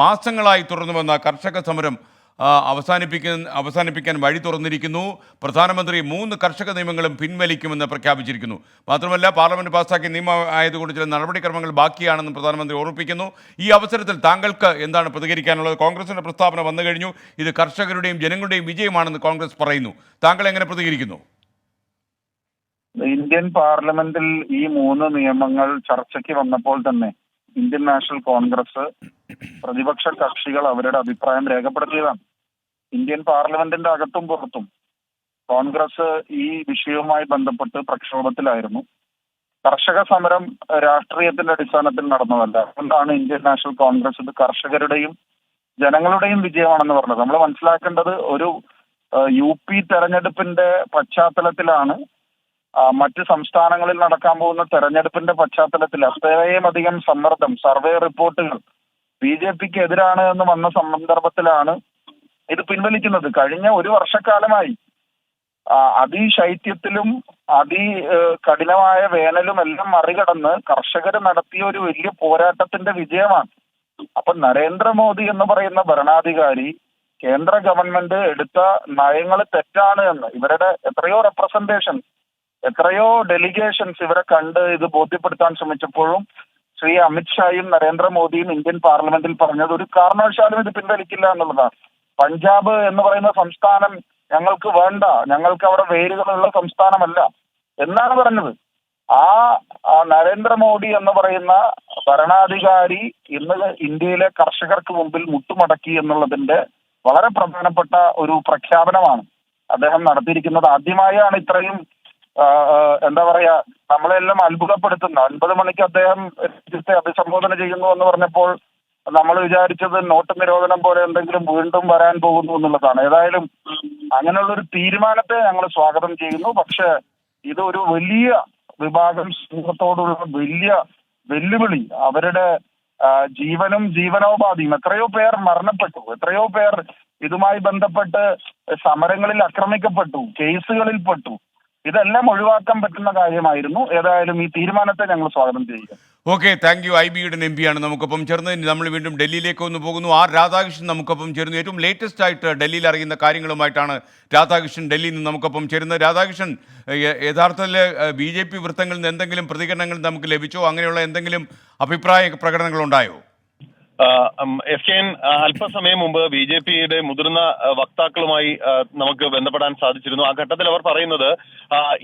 മാസങ്ങളായി തുടർന്നു വന്ന കർഷക സമരം അവസാനിപ്പിക്കാൻ വഴി തുറന്നിരിക്കുന്നു. പ്രധാനമന്ത്രി 3 കർഷക നിയമങ്ങളും പിൻവലിക്കുമെന്ന് പ്രഖ്യാപിച്ചിരിക്കുന്നു. മാത്രമല്ല, പാർലമെന്റ് പാസ്സാക്കിയ നിയമം ആയതുകൊണ്ട് ചില നടപടിക്രമങ്ങൾ ബാക്കിയാണെന്നും പ്രധാനമന്ത്രി ഓർമ്മിപ്പിക്കുന്നു. ഈ അവസരത്തിൽ താങ്കൾക്ക് എന്താണ് പ്രതികരിക്കാനുള്ളത്? കോൺഗ്രസിന്റെ പ്രസ്താവന വന്നു കഴിഞ്ഞു. ഇത് കർഷകരുടെയും ജനങ്ങളുടെയും വിജയമാണെന്ന് കോൺഗ്രസ് പറയുന്നു. താങ്കൾ എങ്ങനെ പ്രതികരിക്കുന്നു? ഇന്ത്യൻ പാർലമെന്റിൽ ഈ 3 നിയമങ്ങൾ ചർച്ചയ്ക്ക് വന്നപ്പോൾ തന്നെ ഇന്ത്യൻ നാഷണൽ കോൺഗ്രസ് പ്രതിപക്ഷ കക്ഷികൾ അവരുടെ അഭിപ്രായം രേഖപ്പെടുത്തിയതാണ്. ഇന്ത്യൻ പാർലമെന്റിന്റെ അകത്തും പുറത്തും കോൺഗ്രസ് ഈ വിഷയവുമായി ബന്ധപ്പെട്ട് പ്രക്ഷോഭത്തിലായിരുന്നു. കർഷക സമരം രാഷ്ട്രീയത്തിന്റെ അടിസ്ഥാനത്തിൽ നടന്നതല്ല. അതുകൊണ്ടാണ് ഇന്ത്യൻ നാഷണൽ കോൺഗ്രസ് ഇത് കർഷകരുടെയും ജനങ്ങളുടെയും വിജയമാണെന്ന് പറഞ്ഞത്. നമ്മൾ മനസ്സിലാക്കേണ്ടത് ഒരു UP തെരഞ്ഞെടുപ്പിന്റെ പശ്ചാത്തലത്തിലാണ്, മറ്റ് സംസ്ഥാനങ്ങളിൽ നടക്കാൻ പോകുന്ന തെരഞ്ഞെടുപ്പിന്റെ പശ്ചാത്തലത്തിൽ അത്രയും അധികം സമ്മർദ്ദം, സർവേ റിപ്പോർട്ടുകൾ BJPക്ക് എതിരാണ് എന്ന് വന്ന സന്ദർഭത്തിലാണ് ഇത് പിൻവലിക്കുന്നത്. കഴിഞ്ഞ 1 വർഷക്കാലമായി അതിശൈത്യത്തിലും കഠിനമായ വേനലും എല്ലാം മറികടന്ന് കർഷകർ നടത്തിയ ഒരു വലിയ പോരാട്ടത്തിന്റെ വിജയമാണ്. അപ്പൊ നരേന്ദ്രമോദി എന്ന് പറയുന്ന ഭരണാധികാരി കേന്ദ്ര ഗവൺമെന്റ് എടുത്ത നയങ്ങൾ തെറ്റാണ് എന്ന് ഇവരുടെ എത്രയോ ഡെലിഗേഷൻസ് ഇവരെ കണ്ട് ഇത് ബോധ്യപ്പെടുത്താൻ ശ്രമിച്ചപ്പോഴും ശ്രീ അമിത്ഷായും നരേന്ദ്രമോദിയും ഇന്ത്യൻ പാർലമെന്റിൽ പറഞ്ഞത് ഒരു കാരണവശാലും ഇത് പിൻവലിക്കില്ല എന്നുള്ളതാണ്. പഞ്ചാബ് എന്ന് പറയുന്ന സംസ്ഥാനം ഞങ്ങൾക്ക് വേണ്ട, ഞങ്ങൾക്ക് അവിടെ വേരുകളുള്ള സംസ്ഥാനമല്ല എന്നാണ് പറഞ്ഞത്. ആ നരേന്ദ്രമോദി എന്ന് പറയുന്ന ഭരണാധികാരി ഇന്ന് ഇന്ത്യയിലെ കർഷകർക്ക് മുമ്പിൽ മുട്ടുമടക്കി എന്നുള്ളതിന്റെ വളരെ പ്രധാനപ്പെട്ട ഒരു പ്രഖ്യാപനമാണ് അദ്ദേഹം നടത്തിയിരിക്കുന്നത്. ആദ്യമായാണ് ഇത്രയും എന്താ പറയാ, നമ്മളെല്ലാം അത്ഭുതപ്പെടുത്തുന്ന 9 മണിക്ക് അദ്ദേഹം രാജ്യത്തെ അഭിസംബോധന ചെയ്യുന്നു എന്ന് പറഞ്ഞപ്പോൾ നമ്മൾ വിചാരിച്ചത് നോട്ട് നിരോധനം പോലെ എന്തെങ്കിലും വീണ്ടും വരാൻ പോകുന്നു എന്നുള്ളതാണ്. ഏതായാലും അങ്ങനെയുള്ളൊരു തീരുമാനത്തെ ഞങ്ങൾ സ്വാഗതം ചെയ്യുന്നു. പക്ഷെ ഇത് ഒരു വലിയ വിഭാഗം സമൂഹത്തോടുള്ള വലിയ വെല്ലുവിളി, അവരുടെ ജീവനും ജീവനോപാധിയും, എത്രയോ പേർ മരണപ്പെട്ടു, എത്രയോ പേർ ഇതുമായി ബന്ധപ്പെട്ട് സമരങ്ങളിൽ ആക്രമിക്കപ്പെട്ടു, കേസുകളിൽ പെട്ടു. ഇതെല്ലാം ഒഴിവാക്കാൻ പറ്റുന്ന കാര്യമായിരുന്നു. ഏതായാലും ഈ തീരുമാനത്തെ ഞങ്ങൾ സ്വാഗതം ചെയ്യുക. Okay, thank you. IB യുടെ MP ആണ് നമുക്കൊപ്പം ചേർന്ന്. നമ്മൾ വീണ്ടും ഡൽഹിയിലേക്ക് ഒന്ന് പോകുന്നു. രാധാകൃഷ്ണൻ നമുക്കൊപ്പം ചേരുന്നു. ഏറ്റവും ലേറ്റസ്റ്റ് ആയിട്ട് ഡൽഹിയിൽ അറിയുന്ന കാര്യങ്ങളുമായിട്ടാണ് രാധാകൃഷ്ണൻ ഡൽഹിയിൽ നിന്ന് നമുക്കൊപ്പം ചേരുന്നത്. രാധാകൃഷ്ണൻ, യഥാർത്ഥത്തിൽ BJP വൃത്തങ്ങളിൽ നിന്ന് എന്തെങ്കിലും പ്രതികരണങ്ങൾ നമുക്ക് ലഭിച്ചോ? അങ്ങനെയുള്ള എന്തെങ്കിലും അഭിപ്രായ പ്രകടനങ്ങളുണ്ടായോ? SKN അല്പസമയം മുമ്പ് BJPയുടെ മുതിർന്ന വക്താക്കളുമായി നമുക്ക് ബന്ധപ്പെടാൻ സാധിച്ചിരുന്നു. ആ ഘട്ടത്തിൽ അവർ പറയുന്നത്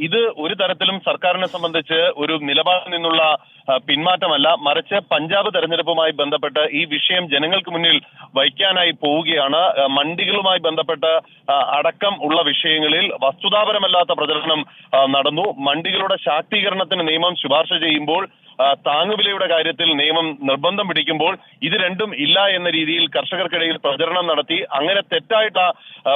ഇത് ഒരു തരത്തിലും സർക്കാരിനെ സംബന്ധിച്ച് ഒരു നിലപാടിൽ നിന്നുള്ള പിന്മാറ്റമല്ല, മറിച്ച് പഞ്ചാബ് തെരഞ്ഞെടുപ്പുമായി ബന്ധപ്പെട്ട് ഈ വിഷയം ജനങ്ങൾക്ക് മുന്നിൽ വയ്ക്കാനായി പോവുകയാണ്. മണ്ഡികളുമായി ബന്ധപ്പെട്ട് അടക്കം ഉള്ള വിഷയങ്ങളിൽ വസ്തുതാപരമല്ലാത്ത പ്രചരണം നടന്നു. മണ്ഡികളുടെ ശാക്തീകരണത്തിന് നിയമം ശുപാർശ ചെയ്യുമ്പോൾ താങ്ങുവിലയുടെ കാര്യത്തിൽ നിയമം നിർബന്ധം പിടിക്കുമ്പോൾ ഇത് രണ്ടും ഇല്ല എന്ന രീതിയിൽ കർഷകർക്കിടയിൽ പ്രചരണം നടത്തി. അങ്ങനെ തെറ്റായിട്ട്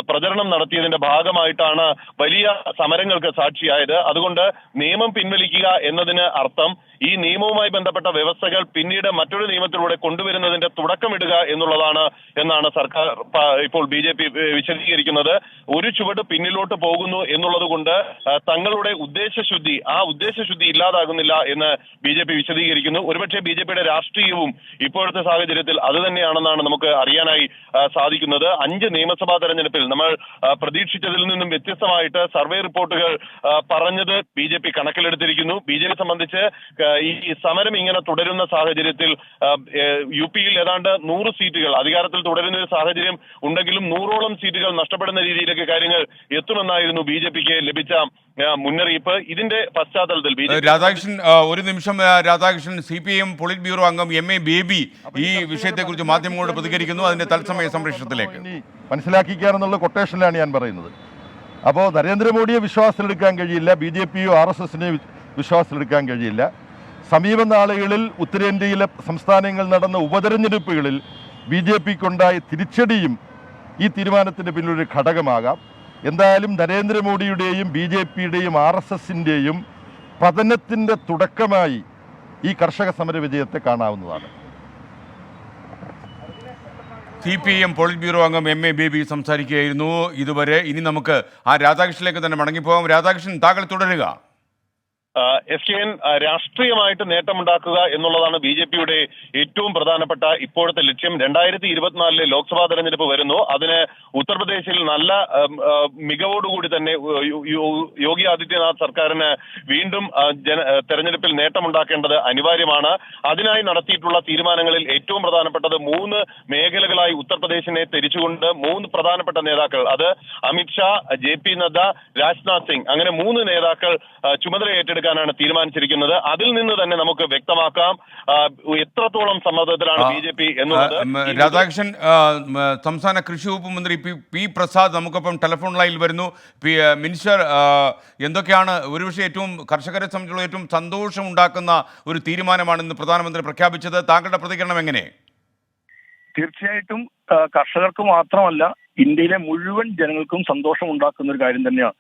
പ്രചരണം നടത്തിയതിന്റെ ഭാഗമായിട്ടാണ് വലിയ സമരങ്ങൾക്ക് സാക്ഷിയായത്. അതുകൊണ്ട് നിയമം പിൻവലിക്കുക എന്നതിന് അർത്ഥം ഈ നിയമവുമായി ബന്ധപ്പെട്ട വ്യവസ്ഥകൾ പിന്നീട് മറ്റൊരു നിയമത്തിലൂടെ കൊണ്ടുവരുന്നതിന്റെ തുടക്കമിടുക എന്നുള്ളതാണ് എന്നാണ് സർക്കാർ ഇപ്പോൾ BJP വിശദീകരിക്കുന്നത്. ഒരു ചുവട് പിന്നിലോട്ട് പോകുന്നു എന്നുള്ളത് കൊണ്ട് തങ്ങളുടെ ഉദ്ദേശശുദ്ധി ഇല്ലാതാകുന്നില്ല എന്ന് BJP വിശദീകരിക്കുന്നു. ഒരുപക്ഷെ BJPയുടെ രാഷ്ട്രീയവും ഇപ്പോഴത്തെ സാഹചര്യത്തിൽ അത് തന്നെയാണെന്നാണ് നമുക്ക് അറിയാനായി സാധിക്കുന്നത്. 5 നിയമസഭാ തെരഞ്ഞെടുപ്പിൽ നമ്മൾ പ്രതീക്ഷിച്ചതിൽ നിന്നും വ്യത്യസ്തമായിട്ട് സർവേ റിപ്പോർട്ടുകൾ പറഞ്ഞത് BJP കണക്കിലെടുത്തിരിക്കുന്നു. BJP സംബന്ധിച്ച് ഈ സമരം ഇങ്ങനെ തുടരുന്ന സാഹചര്യത്തിൽ UPയിൽ ഏതാണ്ട് 100 സീറ്റുകൾ അധികാരത്തിൽ തുടരുന്ന ഒരു സാഹചര്യം ഉണ്ടെങ്കിലും 100ഓളം സീറ്റുകൾ നഷ്ടപ്പെടുന്ന രീതിയിലേക്ക് കാര്യങ്ങൾ എത്തുമെന്നായിരുന്നു BJPക്ക് ലഭിച്ച മുന്നറിയിപ്പ്. ഇതിന്റെ പശ്ചാത്തലത്തിൽ രാധാകൃഷ്ണൻ, ഒരു നിമിഷം രാധാകൃഷ്ണൻ, CPIM പോളിറ്റ് ബ്യൂറോ അംഗം MA ബേബി ഈ വിഷയത്തെക്കുറിച്ച് മാധ്യമങ്ങളോട് പ്രതികരിക്കുന്നു. അതിന്റെ തത്സമയ സംപ്രേഷണത്തിലേക്ക് മനസ്സിലാക്കിക്കാരെന്നുള്ള കൊട്ടേഷനിലാണ് ഞാൻ പറയുന്നത്. അപ്പോൾ നരേന്ദ്രമോദിയെ വിശ്വാസത്തിലെടുക്കാൻ കഴിയില്ല, BJPയോ RSSനെയോ വിശ്വാസത്തിലെടുക്കാൻ കഴിയില്ല. സമീപ നാളുകളിൽ ഉത്തരേന്ത്യയിലെ സംസ്ഥാനങ്ങൾ നടന്ന ഉപതെരഞ്ഞെടുപ്പുകളിൽ BJPക്കുണ്ടായ തിരിച്ചടിയും ഈ തീരുമാനത്തിൻ്റെ പിന്നിലൊരു ഘടകമാകാം. എന്തായാലും നരേന്ദ്രമോദിയുടെയും BJPയുടെയും RSSൻ്റെയും പതനത്തിൻ്റെ തുടക്കമായി ഈ കർഷക സമര വിജയത്തെ കാണാവുന്നതാണ്. CPIM പോളിറ്റ് ബ്യൂറോ അംഗം MA ബേബി സംസാരിക്കുകയായിരുന്നു ഇതുവരെ. ഇനി നമുക്ക് രാധാകൃഷ്ണനിലേക്ക് തന്നെ മടങ്ങിപ്പോകാം. രാധാകൃഷ്ണൻ, താങ്കൾ തുടരുക. SKN രാഷ്ട്രീയമായിട്ട് നേട്ടമുണ്ടാക്കുക എന്നുള്ളതാണ് BJPയുടെ ഏറ്റവും പ്രധാനപ്പെട്ട ഇപ്പോഴത്തെ ലക്ഷ്യം. 2024 ലോക്സഭാ തെരഞ്ഞെടുപ്പ് വരുന്നു. അതിന് ഉത്തർപ്രദേശിൽ നല്ല മികവോടുകൂടി തന്നെ യോഗി ആദിത്യനാഥ് സർക്കാരിന് വീണ്ടും തെരഞ്ഞെടുപ്പിൽ നേട്ടമുണ്ടാക്കേണ്ടത് അനിവാര്യമാണ്. അതിനായി നടത്തിയിട്ടുള്ള തീരുമാനങ്ങളിൽ ഏറ്റവും പ്രധാനപ്പെട്ടത് 3 മേഖലകളായി ഉത്തർപ്രദേശിനെ തിരിച്ചുകൊണ്ട് 3 പ്രധാനപ്പെട്ട നേതാക്കൾ, അത് അമിത്ഷാ, JP നദ്ദ, രാജ്നാഥ് സിംഗ്, അങ്ങനെ 3 നേതാക്കൾ ചുമതല ഏറ്റെടുക്കാനാണ് തീരുമാനിച്ചിരിക്കുന്നത്. അതിൽ നിന്ന് തന്നെ നമുക്ക് വ്യക്തമാക്കാം എത്രത്തോളം സമ്മർദ്ദത്തിലാണ് BJP എന്നുള്ളത്. രാധാകൃഷ്ണൻ, സംസ്ഥാന കൃഷി വകുപ്പ് മന്ത്രി പി പ്രസാദ് നമുക്കൊപ്പം ടെലിഫോൺ ലൈനിൽ വരുന്നു. മിനിസ്റ്റർ, എന്തൊക്കെയാണ് ഒരുപക്ഷെ ഏറ്റവും കർഷകരെ സംബന്ധിച്ചുള്ള ഏറ്റവും സന്തോഷമുണ്ടാക്കുന്ന ഒരു തീരുമാനമാണ് ഇന്ന് പ്രധാനമന്ത്രി പ്രഖ്യാപിച്ചത്? താങ്കളുടെ പ്രതികരണം എങ്ങനെ? തീർച്ചയായിട്ടും കർഷകർക്ക് മാത്രമല്ല ഇന്ത്യയിലെ മുഴുവൻ ജനങ്ങൾക്കും സന്തോഷം ഉണ്ടാക്കുന്ന ഒരു കാര്യം തന്നെയാണ്.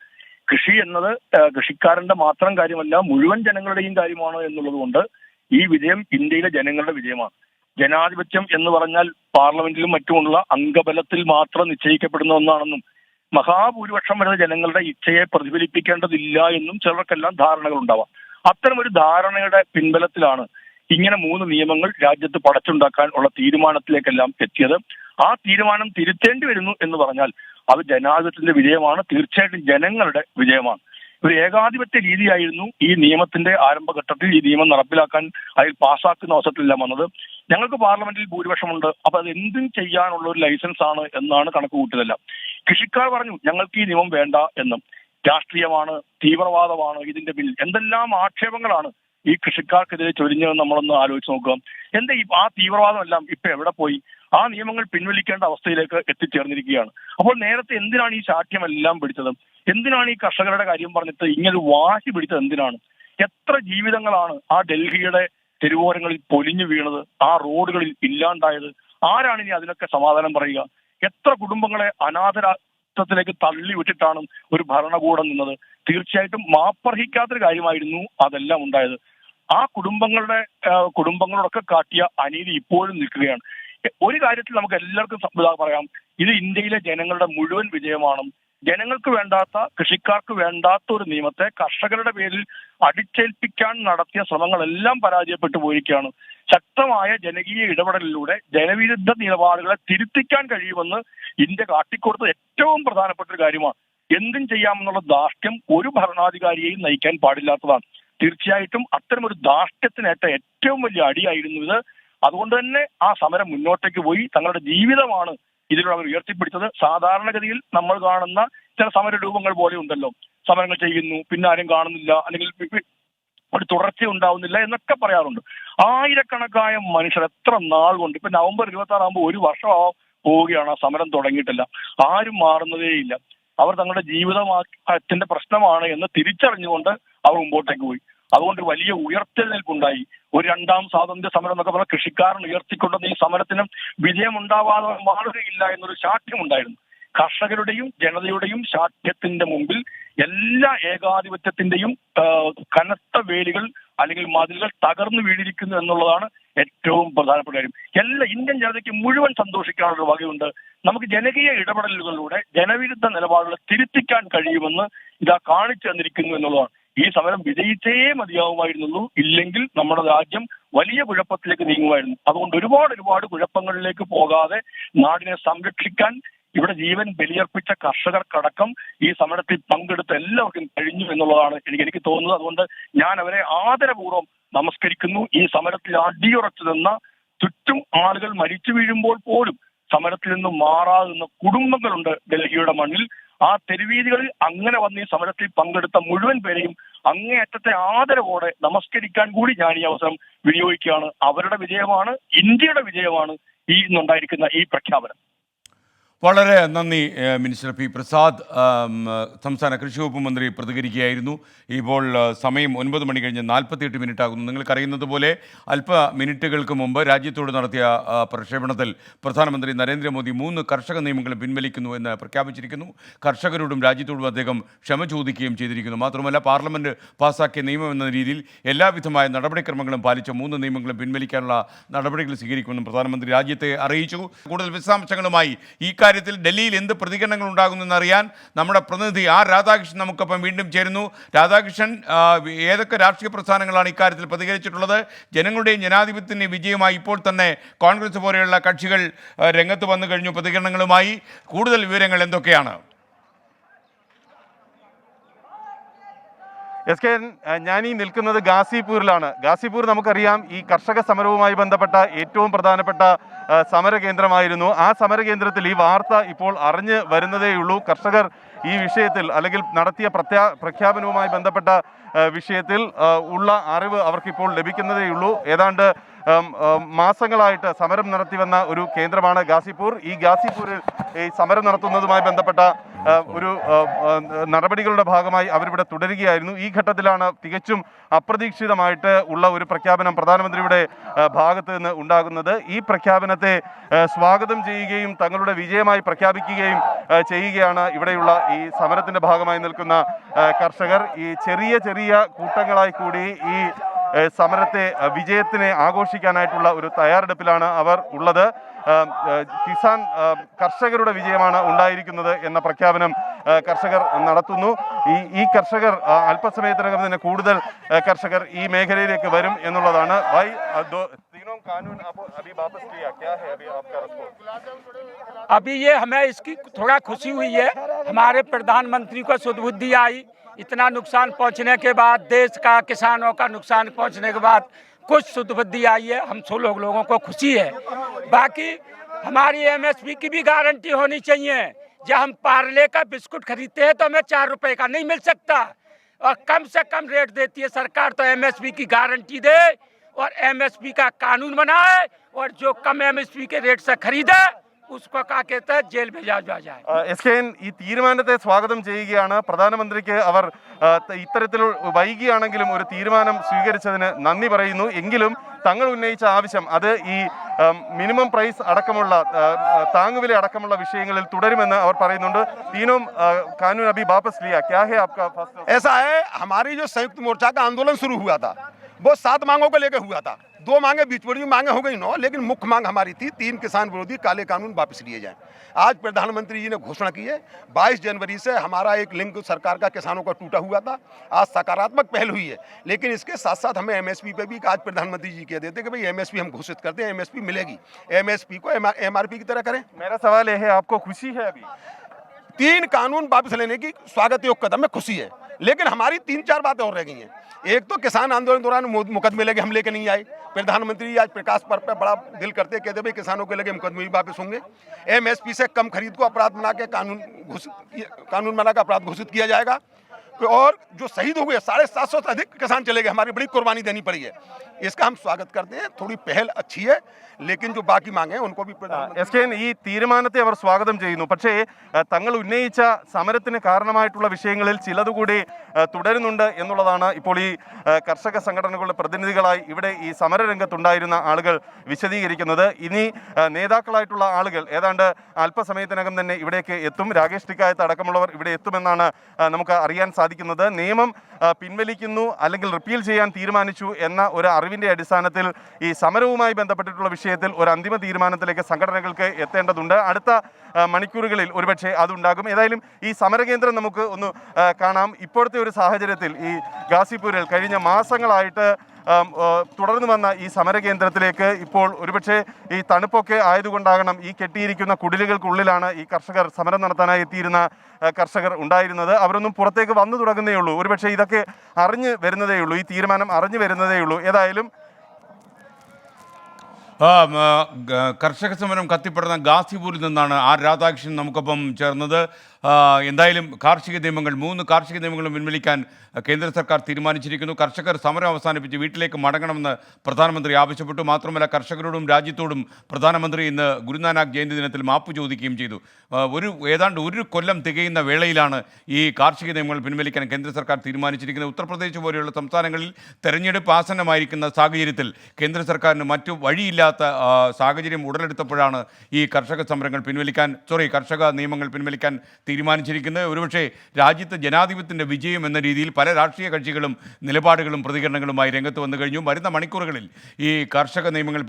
കൃഷി എന്നത് കൃഷിക്കാരന്റെ മാത്രം കാര്യമല്ല, മുഴുവൻ ജനങ്ങളുടെയും കാര്യമാണ് എന്നുള്ളത് കൊണ്ട് ഈ വിജയം ഇന്ത്യയിലെ ജനങ്ങളുടെ വിജയമാണ്. ജനാധിപത്യം എന്ന് പറഞ്ഞാൽ പാർലമെന്റിലും മറ്റുമുള്ള അംഗബലത്തിൽ മാത്രം നിശ്ചയിക്കപ്പെടുന്ന ഒന്നാണെന്നും മഹാഭൂരിപക്ഷം വരുന്ന ജനങ്ങളുടെ ഇച്ഛയെ പ്രതിഫലിപ്പിക്കേണ്ടതില്ല എന്നും ചിലർക്കെല്ലാം ധാരണകൾ ഉണ്ടാവാം. അത്തരമൊരു ധാരണയുടെ പിൻബലത്തിലാണ് ഇങ്ങനെ 3 നിയമങ്ങൾ രാജ്യത്ത് പടച്ചുണ്ടാക്കാൻ ഉള്ള തീരുമാനത്തിലേക്കെല്ലാം എത്തിയത്. ആ തീരുമാനം തിരുത്തേണ്ടി വരുന്നു എന്ന് പറഞ്ഞാൽ അത് ജനാധിപത്യത്തിന്റെ വിജയമാണ്, തീർച്ചയായിട്ടും ജനങ്ങളുടെ വിജയമാണ്. ഒരു ഏകാധിപത്യ രീതിയായിരുന്നു ഈ നിയമത്തിന്റെ ആരംഭഘട്ടത്തിൽ ഈ നിയമം നടപ്പിലാക്കാൻ അതിൽ പാസ്സാക്കുന്ന അവസരത്തിലെല്ലാം വന്നത്. ഞങ്ങൾക്ക് പാർലമെന്റിൽ ഭൂരിപക്ഷമുണ്ട്, അപ്പൊ അത് എന്തും ചെയ്യാനുള്ള ഒരു ലൈസൻസ് ആണ് എന്നാണ് കണക്ക് കൂട്ടിയതല്ല. കൃഷിക്കാർ പറഞ്ഞു ഞങ്ങൾക്ക് ഈ നിയമം വേണ്ട എന്നും, രാഷ്ട്രീയമാണ്, തീവ്രവാദമാണ് ഇതിന്റെ പിന്നിൽ, എന്തെല്ലാം ആക്ഷേപങ്ങളാണ് ഈ കൃഷിക്കാർക്കെതിരെ ചൊരിഞ്ഞതെന്ന് നമ്മളൊന്ന് ആലോചിച്ച് നോക്കുക. എന്താ ആ തീവ്രവാദം എല്ലാം ഇപ്പൊ എവിടെ പോയി? ആ നിയമങ്ങൾ പിൻവലിക്കേണ്ട അവസ്ഥയിലേക്ക് എത്തിച്ചേർന്നിരിക്കുകയാണ്. അപ്പോൾ നേരത്തെ എന്തിനാണ് ഈ ശാഠ്യമെല്ലാം പിടിച്ചത്? എന്തിനാണ് ഈ കർഷകരുടെ കാര്യം പറഞ്ഞിട്ട് ഇങ്ങനെ വാശി പിടിച്ചത്? എന്തിനാണ്? എത്ര ജീവിതങ്ങളാണ് ആ ഡൽഹിയുടെ തെരുവോരങ്ങളിൽ പൊലിഞ്ഞു വീണത്, ആ റോഡുകളിൽ ഇല്ലാണ്ടായത്? ആരാണ് ഇനി അതിനൊക്കെ സമാധാനം പറയുക? എത്ര കുടുംബങ്ങളെ അനാഥരാഷ്ട്രത്തിലേക്ക് തള്ളി വിട്ടിട്ടാണ് ഒരു ഭരണകൂടം നിന്നത്? തീർച്ചയായിട്ടും മാപ്പർഹിക്കാത്തൊരു കാര്യമായിരുന്നു അതെല്ലാം ഉണ്ടായത്. ആ കുടുംബങ്ങളോടൊക്കെ കാട്ടിയ അനീതി ഇപ്പോഴും നിൽക്കുകയാണ്. ഒരു കാര്യത്തിൽ നമുക്ക് എല്ലാവർക്കും പറയാം, ഇത് ഇന്ത്യയിലെ ജനങ്ങളുടെ മുഴുവൻ വിജയമാണ്. ജനങ്ങൾക്ക് വേണ്ടാത്ത, കൃഷിക്കാർക്ക് വേണ്ടാത്ത ഒരു നിയമത്തെ കർഷകരുടെ പേരിൽ അടിച്ചേൽപ്പിക്കാൻ നടത്തിയ ശ്രമങ്ങളെല്ലാം പരാജയപ്പെട്ടു പോയിരിക്കുകയാണ്. ശക്തമായ ജനകീയ ഇടപെടലിലൂടെ ജനവിരുദ്ധ നിലപാടുകളെ തിരുത്തിക്കാൻ കഴിയുമെന്ന് ഇന്ത്യ കാട്ടിക്കൊടുത്ത ഏറ്റവും പ്രധാനപ്പെട്ട ഒരു കാര്യമാണ്. എന്തും ചെയ്യാമെന്നുള്ള ധാർഷ്ട്യം ഒരു ഭരണാധികാരിയെയും നയിക്കാൻ പാടില്ലാത്തതാണ്. തീർച്ചയായിട്ടും അത്തരമൊരു ധാർഷ്ട്യത്തിനേറ്റ ഏറ്റവും വലിയ അടിയായിരുന്നു ഇത്. അതുകൊണ്ട് തന്നെ ആ സമരം മുന്നോട്ടേക്ക് പോയി. തങ്ങളുടെ ജീവിതമാണ് ഇതിലൂടെ അവർ ഉയർത്തിപ്പിടിച്ചത്. സാധാരണഗതിയിൽ നമ്മൾ കാണുന്ന ചില സമര രൂപങ്ങൾ പോലെ ഉണ്ടല്ലോ, സമരങ്ങൾ ചെയ്യുന്നു പിന്നെ ആരും കാണുന്നില്ല, അല്ലെങ്കിൽ ഒരു തുടർച്ച ഉണ്ടാവുന്നില്ല എന്നൊക്കെ പറയാറുണ്ട്. ആയിരക്കണക്കായ മനുഷ്യർ എത്ര നാൾ കൊണ്ട്, ഇപ്പൊ നവംബർ 26 ആകുമ്പോൾ 1 വർഷം പോവുകയാണ് ആ സമരം തുടങ്ങിയിട്ടില്ല. ആരും മാറുന്നതേയില്ല. അവർ തങ്ങളുടെ ജീവിതത്തിന്റെ പ്രശ്നമാണ് എന്ന് തിരിച്ചറിഞ്ഞുകൊണ്ട് അവർ മുമ്പോട്ടേക്ക് പോയി. അതുകൊണ്ട് വലിയ ഉയർത്തെഴുന്നേൽപ്പുണ്ടായി. ഒരു 2ാം സ്വാതന്ത്ര്യ സമരം എന്നൊക്കെ പറഞ്ഞാൽ കൃഷിക്കാരൻ ഉയർത്തിക്കൊണ്ടുവന്ന ഈ സമരത്തിനും വിജയം ഉണ്ടാവാതെ മാറുകയില്ല എന്നൊരു ശാഠ്യമുണ്ടായിരുന്നു. കർഷകരുടെയും ജനതയുടെയും ശാഠ്യത്തിന്റെ മുമ്പിൽ എല്ലാ ഏകാധിപത്യത്തിന്റെയും കനത്ത വേലികൾ അല്ലെങ്കിൽ മതിലുകൾ തകർന്നു വീണിരിക്കുന്നു എന്നുള്ളതാണ് ഏറ്റവും പ്രധാനപ്പെട്ട കാര്യം. എല്ലാ ഇന്ത്യൻ ജനതയ്ക്ക് മുഴുവൻ സന്തോഷിക്കാനുള്ള വകയുണ്ട്. നമുക്ക് ജനകീയ ഇടപെടലുകളിലൂടെ ജനവിരുദ്ധ നിലപാടുകളെ തിരുത്തിക്കാൻ കഴിയുമെന്ന് ഇതാ കാണിച്ചു തന്നിരിക്കുന്നു എന്നുള്ളതാണ്. ഈ സമരം വിജയിച്ചേ മതിയാവുമായിരുന്നുള്ളൂ, ഇല്ലെങ്കിൽ നമ്മുടെ രാജ്യം വലിയ കുഴപ്പത്തിലേക്ക് നീങ്ങുമായിരുന്നു. അതുകൊണ്ട് ഒരുപാട് കുഴപ്പങ്ങളിലേക്ക് പോകാതെ നാടിനെ സംരക്ഷിക്കാൻ ഇവിടെ ജീവൻ ബലിയർപ്പിച്ച കർഷകർക്കടക്കം ഈ സമരത്തിൽ പങ്കെടുത്ത എല്ലാവർക്കും കഴിഞ്ഞു എന്നുള്ളതാണ് എനിക്ക് തോന്നുന്നത്. അതുകൊണ്ട് ഞാൻ അവരെ ആദരപൂർവ്വം നമസ്കരിക്കുന്നു. ഈ സമരത്തിൽ അടിയുറച്ചു നിന്ന, ചുറ്റും ആളുകൾ മരിച്ചു വീഴുമ്പോൾ പോലും സമരത്തിൽ നിന്നും മാറാതുന്ന കുടുംബങ്ങളുണ്ട് ഡൽഹിയുടെ മണ്ണിൽ. ആ തെരുവീതികളിൽ അങ്ങനെ വന്ന് ഈ സമരത്തിൽ പങ്കെടുത്ത മുഴുവൻ പേരെയും അങ്ങേയറ്റത്തെ ആദരവോടെ നമസ്കരിക്കാൻ കൂടി ഞാൻ ഈ അവസരം വിനിയോഗിക്കുകയാണ്. അവരുടെ വിജയമാണ്, ഇന്ത്യയുടെ വിജയമാണ് ഈ ഇന്നുണ്ടായിരിക്കുന്ന ഈ പ്രഖ്യാപനം. വളരെ നന്ദി മിനിസ്റ്റർ പി പ്രസാദ്. സംസ്ഥാന കൃഷി വകുപ്പ് മന്ത്രി പ്രതികരിക്കുകയായിരുന്നു. ഇപ്പോൾ സമയം 9 മണി കഴിഞ്ഞ് 48 മിനിറ്റ് ആകുന്നു. നിങ്ങൾക്കറിയുന്നത് പോലെ അല്പ മിനിറ്റുകൾക്ക് മുമ്പ് രാജ്യത്തോട് നടത്തിയ പ്രക്ഷേപണത്തിൽ പ്രധാനമന്ത്രി നരേന്ദ്രമോദി 3 കർഷക നിയമങ്ങളും പിൻവലിക്കുന്നു എന്ന് പ്രഖ്യാപിച്ചിരിക്കുന്നു. കർഷകരോടും രാജ്യത്തോടും അദ്ദേഹം ക്ഷമ ചോദിക്കുകയും ചെയ്തിരിക്കുന്നു. മാത്രമല്ല പാർലമെൻറ്റ് പാസ്സാക്കിയ നിയമം എന്ന രീതിയിൽ എല്ലാവിധമായ നടപടിക്രമങ്ങളും പാലിച്ച 3 നിയമങ്ങളും പിൻവലിക്കാനുള്ള നടപടികൾ സ്വീകരിക്കുമെന്നും പ്രധാനമന്ത്രി രാജ്യത്തെ അറിയിച്ചു. കൂടുതൽ വിശദാംശങ്ങളുമായി ഈ ഇക്കാര്യത്തിൽ ഡൽഹിയിൽ എന്ത് പ്രതികരണങ്ങൾ ഉണ്ടാകുമെന്നറിയാൻ നമ്മുടെ പ്രതിനിധി രാധാകൃഷ്ണൻ നമുക്കൊപ്പം വീണ്ടും ചേരുന്നു. രാധാകൃഷ്ണൻ, ഏതൊക്കെ രാഷ്ട്രീയ പ്രസ്ഥാനങ്ങളാണ് ഇക്കാര്യത്തിൽ പ്രതികരിച്ചിട്ടുള്ളത്? ജനങ്ങളുടെയും ജനാധിപത്യത്തിൻ്റെ വിജയമായി ഇപ്പോൾ തന്നെ കോൺഗ്രസ് പോലെയുള്ള കക്ഷികൾ രംഗത്ത് വന്നു കഴിഞ്ഞു പ്രതികരണങ്ങളുമായി. കൂടുതൽ വിവരങ്ങൾ എന്തൊക്കെയാണ്? ഞാൻ ഈ നിൽക്കുന്നത് ഗാസിപൂരിലാണ്. ഗാസിപൂർ നമുക്കറിയാം ഈ കർഷക സമരവുമായി ബന്ധപ്പെട്ട ഏറ്റവും പ്രധാനപ്പെട്ട സമര കേന്ദ്രമായിരുന്നു. ആ സമര കേന്ദ്രത്തിൽ ഈ വാർത്ത ഇപ്പോൾ അറിഞ്ഞ് വരുന്നതേയുള്ളൂ. കർഷകർ ഈ വിഷയത്തിൽ അല്ലെങ്കിൽ നടത്തിയ പ്രഖ്യാപനവുമായി ബന്ധപ്പെട്ട വിഷയത്തിൽ ഉള്ള അറിവ് അവർക്കിപ്പോൾ ലഭിക്കുന്നതേയുള്ളൂ. ഏതാണ്ട് മാസങ്ങളായിട്ട് സമരം നടത്തി വന്ന ഒരു കേന്ദ്രമാണ് ഗാസിപൂർ. ഈ ഗാസിപൂരിൽ ഈ സമരം നടത്തുന്നതുമായി ബന്ധപ്പെട്ട ഒരു നടപടികളുടെ ഭാഗമായി അവരിവിടെ തുടരുകയായിരുന്നു. ഈ ഘട്ടത്തിലാണ് തികച്ചും അപ്രതീക്ഷിതമായിട്ട് ഉള്ള ഒരു പ്രഖ്യാപനം പ്രധാനമന്ത്രിയുടെ ഭാഗത്ത് നിന്ന് ഉണ്ടാകുന്നത്. ഈ പ്രഖ്യാപനത്തെ സ്വാഗതം ചെയ്യുകയും തങ്ങളുടെ വിജയമായി പ്രഖ്യാപിക്കുകയും ചെയ്യുകയാണ് ഇവിടെയുള്ള ഈ സമരത്തിന്റെ ഭാഗമായി നിൽക്കുന്ന കർഷകർ. ഈ ചെറിയ ചെറിയ കൂട്ടങ്ങളായി കൂടി ഈ സമരത്തെ വിജയത്തിനെ ആഘോഷിക്കാനായിട്ടുള്ള ഒരു തയ്യാറെടുപ്പിലാണ് അവർ ഉള്ളത്. കിസാൻ കർഷകരുടെ വിജയമാണ് ഉണ്ടായിരിക്കുന്നത് എന്ന പ്രഖ്യാപനം കർഷകർ നടത്തുന്നു. ഈ കർഷകർ അല്പസമയത്തിനകം തന്നെ കൂടുതൽ കർഷകർ ഈ മേഖലയിലേക്ക് വരും എന്നുള്ളതാണ്. अभी ये हमें इसकी थोड़ा खुशी हुई है, हमारे प्रधानमंत्री को सुदबुद्धि आई। इतना नुकसान पहुंचने के बाद, देश का किसानों का नुकसान पहुंचने के बाद कुछ सुदबुद्धि आई है, हम सब लोगों को खुशी है। बाकी हमारी एमएसपी की भी गारंटी होनी चाहिए। जब हम पार्ले का बिस्कुट खरीदते हैं तो हमें 4 रुपए का नहीं मिल सकता, और कम से कम रेट देती है सरकार, तो एमएसपी की गारंटी दे और एमएसपी का कानून बनाए, और जो कम एमएसपी के रेट से खरीदे उसको क्या कहते हैं जेल भेजा जाए. ഈ തീരുമാനത്തെ സ്വാഗതം ചെയ്യുകയാണ്. പ്രധാനമന്ത്രിക്ക് അവർ ഇത്തരത്തിൽ വൈകിയാണെങ്കിലും ഒരു തീരുമാനം സ്വീകരിച്ചതിന് നന്ദി പറയുന്നു. എങ്കിലും തങ്ങൾ ഉന്നയിച്ച ആവശ്യം അത് ഈ മിനിമം പ്രൈസ് അടക്കമുള്ള താങ്ങുവില അടക്കമുള്ള വിഷയങ്ങളിൽ തുടരുമെന്ന് അവർ പറയുന്നുണ്ട്. तीनों कानून अभी वापस लिया, क्या है आपका? ऐसा है, हमारी जो संयुक्त मोर्चा का आंदोलन शुरू हुआ था वो 7 मांगों को लेकर हुआ था. 2 मांगे बीच बड़ी मांगे हो गई 9, लेकिन मुख्य मांग हमारी थी 3 किसान विरोधी काले कानून वापस लिए जाएं. आज प्रधानमंत्री जी ने घोषणा की है 22 जनवरी से हमारा एक लिंक सरकार का किसानों का टूटा हुआ था. आज सकारात्मक पहल हुई है, लेकिन इसके साथ साथ हमें एमएसपी पे भी आज प्रधानमंत्री जी कह देते कि भाई एमएसपी हम घोषित करते हैं, एमएसपी मिलेगी, एमएसपी को एमआरपी की तरह करें. मेरा सवाल यह है, आपको खुशी है? अभी 3 कानून वापस लेने की स्वागत योग कदम में खुशी है, लेकिन हमारी 3-4 बातें और रह गई हैं. एक तो किसान आंदोलन दौरान मुकदमे लगे, हम लेके नहीं आए. प्रधानमंत्री आज प्रकाश पर्व पे बड़ा दिल करते कहते भाई किसानों के लगे मुकदमे भी वापस होंगे. एमएसपी से कम खरीद को अपराध बना के कानून बना के अपराध घोषित किया जाएगा. और जो शहीद हो गए 750 से अधिक किसान चले गए, हमारी बड़ी कुर्बानी देनी पड़ी है. इसका हम स्वागत करते हैं. थोड़ी पहल अच्छी है, लेकिन जो बाकी मांगे उनको भी ഈ തീരുമാനത്തെ അവർ സ്വാഗതം ചെയ്യുന്നു. പക്ഷേ തങ്ങൾ ഉന്നയിച്ച സമരത്തിന് കാരണമായിട്ടുള്ള വിഷയങ്ങളിൽ ചിലതുകൂടി തുടരുന്നുണ്ട് എന്നുള്ളതാണ് ഇപ്പോൾ ഈ കർഷക സംഘടനകളുടെ പ്രതിനിധികളായി ഇവിടെ ഈ സമരരംഗത്തുണ്ടായിരുന്ന ആളുകൾ വിശദീകരിക്കുന്നത്. ഇനി നേതാക്കളായിട്ടുള്ള ആളുകൾ ഏതാണ്ട് അല്പസമയത്തിനകം തന്നെ ഇവിടേക്ക് എത്തും. രാകേഷ് ടിക്കായത്ത് അടക്കമുള്ളവർ ഇവിടെ എത്തുമെന്നാണ് നമുക്ക് അറിയാൻ സാധിക്കുന്നത്. നിയമം പിൻവലിക്കുന്നു അല്ലെങ്കിൽ റിപ്പീൽ ചെയ്യാൻ തീരുമാനിച്ചു എന്ന ഒരു അറിവിൻ്റെ അടിസ്ഥാനത്തിൽ ഈ സമരവുമായി ബന്ധപ്പെട്ടിട്ടുള്ള വിഷയത്തിൽ ഒരു അന്തിമ തീരുമാനത്തിലേക്ക് സംഘടനകൾക്ക് എത്തേണ്ടതുണ്ട്. അടുത്ത മണിക്കൂറുകളിൽ ഒരുപക്ഷെ അതുണ്ടാകും. ഏതായാലും ഈ സമരകേന്ദ്രം നമുക്ക് ഒന്ന് കാണാം. ഇപ്പോഴത്തെ ഒരു സാഹചര്യത്തിൽ ഈ ഗാസിപൂരിൽ കഴിഞ്ഞ മാസങ്ങളായിട്ട് തുടർന്നു വന്ന ഈ സമരകേന്ദ്രത്തിലേക്ക് ഇപ്പോൾ ഒരുപക്ഷെ ഈ തണുപ്പൊക്കെ ആയതുകൊണ്ടാകണം ഈ കെട്ടിയിരിക്കുന്ന കുടിലുകൾക്കുള്ളിലാണ് ഈ കർഷകർ സമരം നടത്താനായി എത്തിയിരുന്ന കർഷകർ ഉണ്ടായിരുന്നത്. അവരൊന്നും പുറത്തേക്ക് വന്നു തുടങ്ങുന്നേ ഉള്ളൂ. ഒരുപക്ഷെ ഇതൊക്കെ അറിഞ്ഞു വരുന്നതേ ഉള്ളൂ, ഈ തീരുമാനം അറിഞ്ഞു വരുന്നതേ ഉള്ളൂ. ഏതായാലും കർഷക സമരം കത്തിപ്പെടുന്ന ഗാസിപൂരിൽ നിന്നാണ് രാധാകൃഷ്ണൻ നമുക്കൊപ്പം ചേർന്നത്. എന്തായാലും കാർഷിക നിയമങ്ങൾ 3 കാർഷിക നിയമങ്ങളും പിൻവലിക്കാൻ കേന്ദ്ര സർക്കാർ തീരുമാനിച്ചിരിക്കുന്നു. കർഷകർ സമരം അവസാനിപ്പിച്ച് വീട്ടിലേക്ക് മടങ്ങണമെന്ന് പ്രധാനമന്ത്രി ആവശ്യപ്പെട്ടു. മാത്രമല്ല കർഷകരോടും രാജ്യത്തോടും പ്രധാനമന്ത്രി ഇന്ന് ഗുരുനാനാക്ക് ജയന്തി ദിനത്തിൽ മാപ്പ് ചോദിക്കുകയും ചെയ്തു. ഏതാണ്ട് ഒരു കൊല്ലം തികയുന്ന വേളയിലാണ് ഈ കാർഷിക നിയമങ്ങൾ പിൻവലിക്കാൻ കേന്ദ്ര സർക്കാർ തീരുമാനിച്ചിരിക്കുന്നത്. ഉത്തർപ്രദേശ് പോലെയുള്ള സംസ്ഥാനങ്ങളിൽ തെരഞ്ഞെടുപ്പ് ആസന്നമായിരിക്കുന്ന സാഹചര്യത്തിൽ കേന്ദ്ര സർക്കാരിന് മറ്റു വഴിയില്ലാതെ കഴിവില്ലാത്ത സാഹചര്യം ഉടലെടുത്തപ്പോഴാണ് ഈ കർഷക നിയമങ്ങൾ പിൻവലിക്കാൻ തീരുമാനിച്ചിരിക്കുന്നത്. ഒരുപക്ഷെ രാജ്യത്ത് ജനാധിപത്യത്തിൻ്റെ വിജയം എന്ന രീതിയിൽ പല രാഷ്ട്രീയ കക്ഷികളും നിലപാടുകളും പ്രതികരണങ്ങളുമായി രംഗത്ത് വന്നു കഴിഞ്ഞു. വരുന്ന മണിക്കൂറുകളിൽ ഈ കർഷക നിയമങ്ങൾ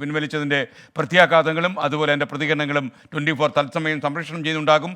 പിൻവലിച്ചതിൻ്റെ പ്രത്യാഘാതങ്ങളും അതുപോലെ എൻ്റെ പ്രതികരണങ്ങളും 24 തത്സമയം സംപ്രേഷണം ചെയ്യുന്നുണ്ടാകും.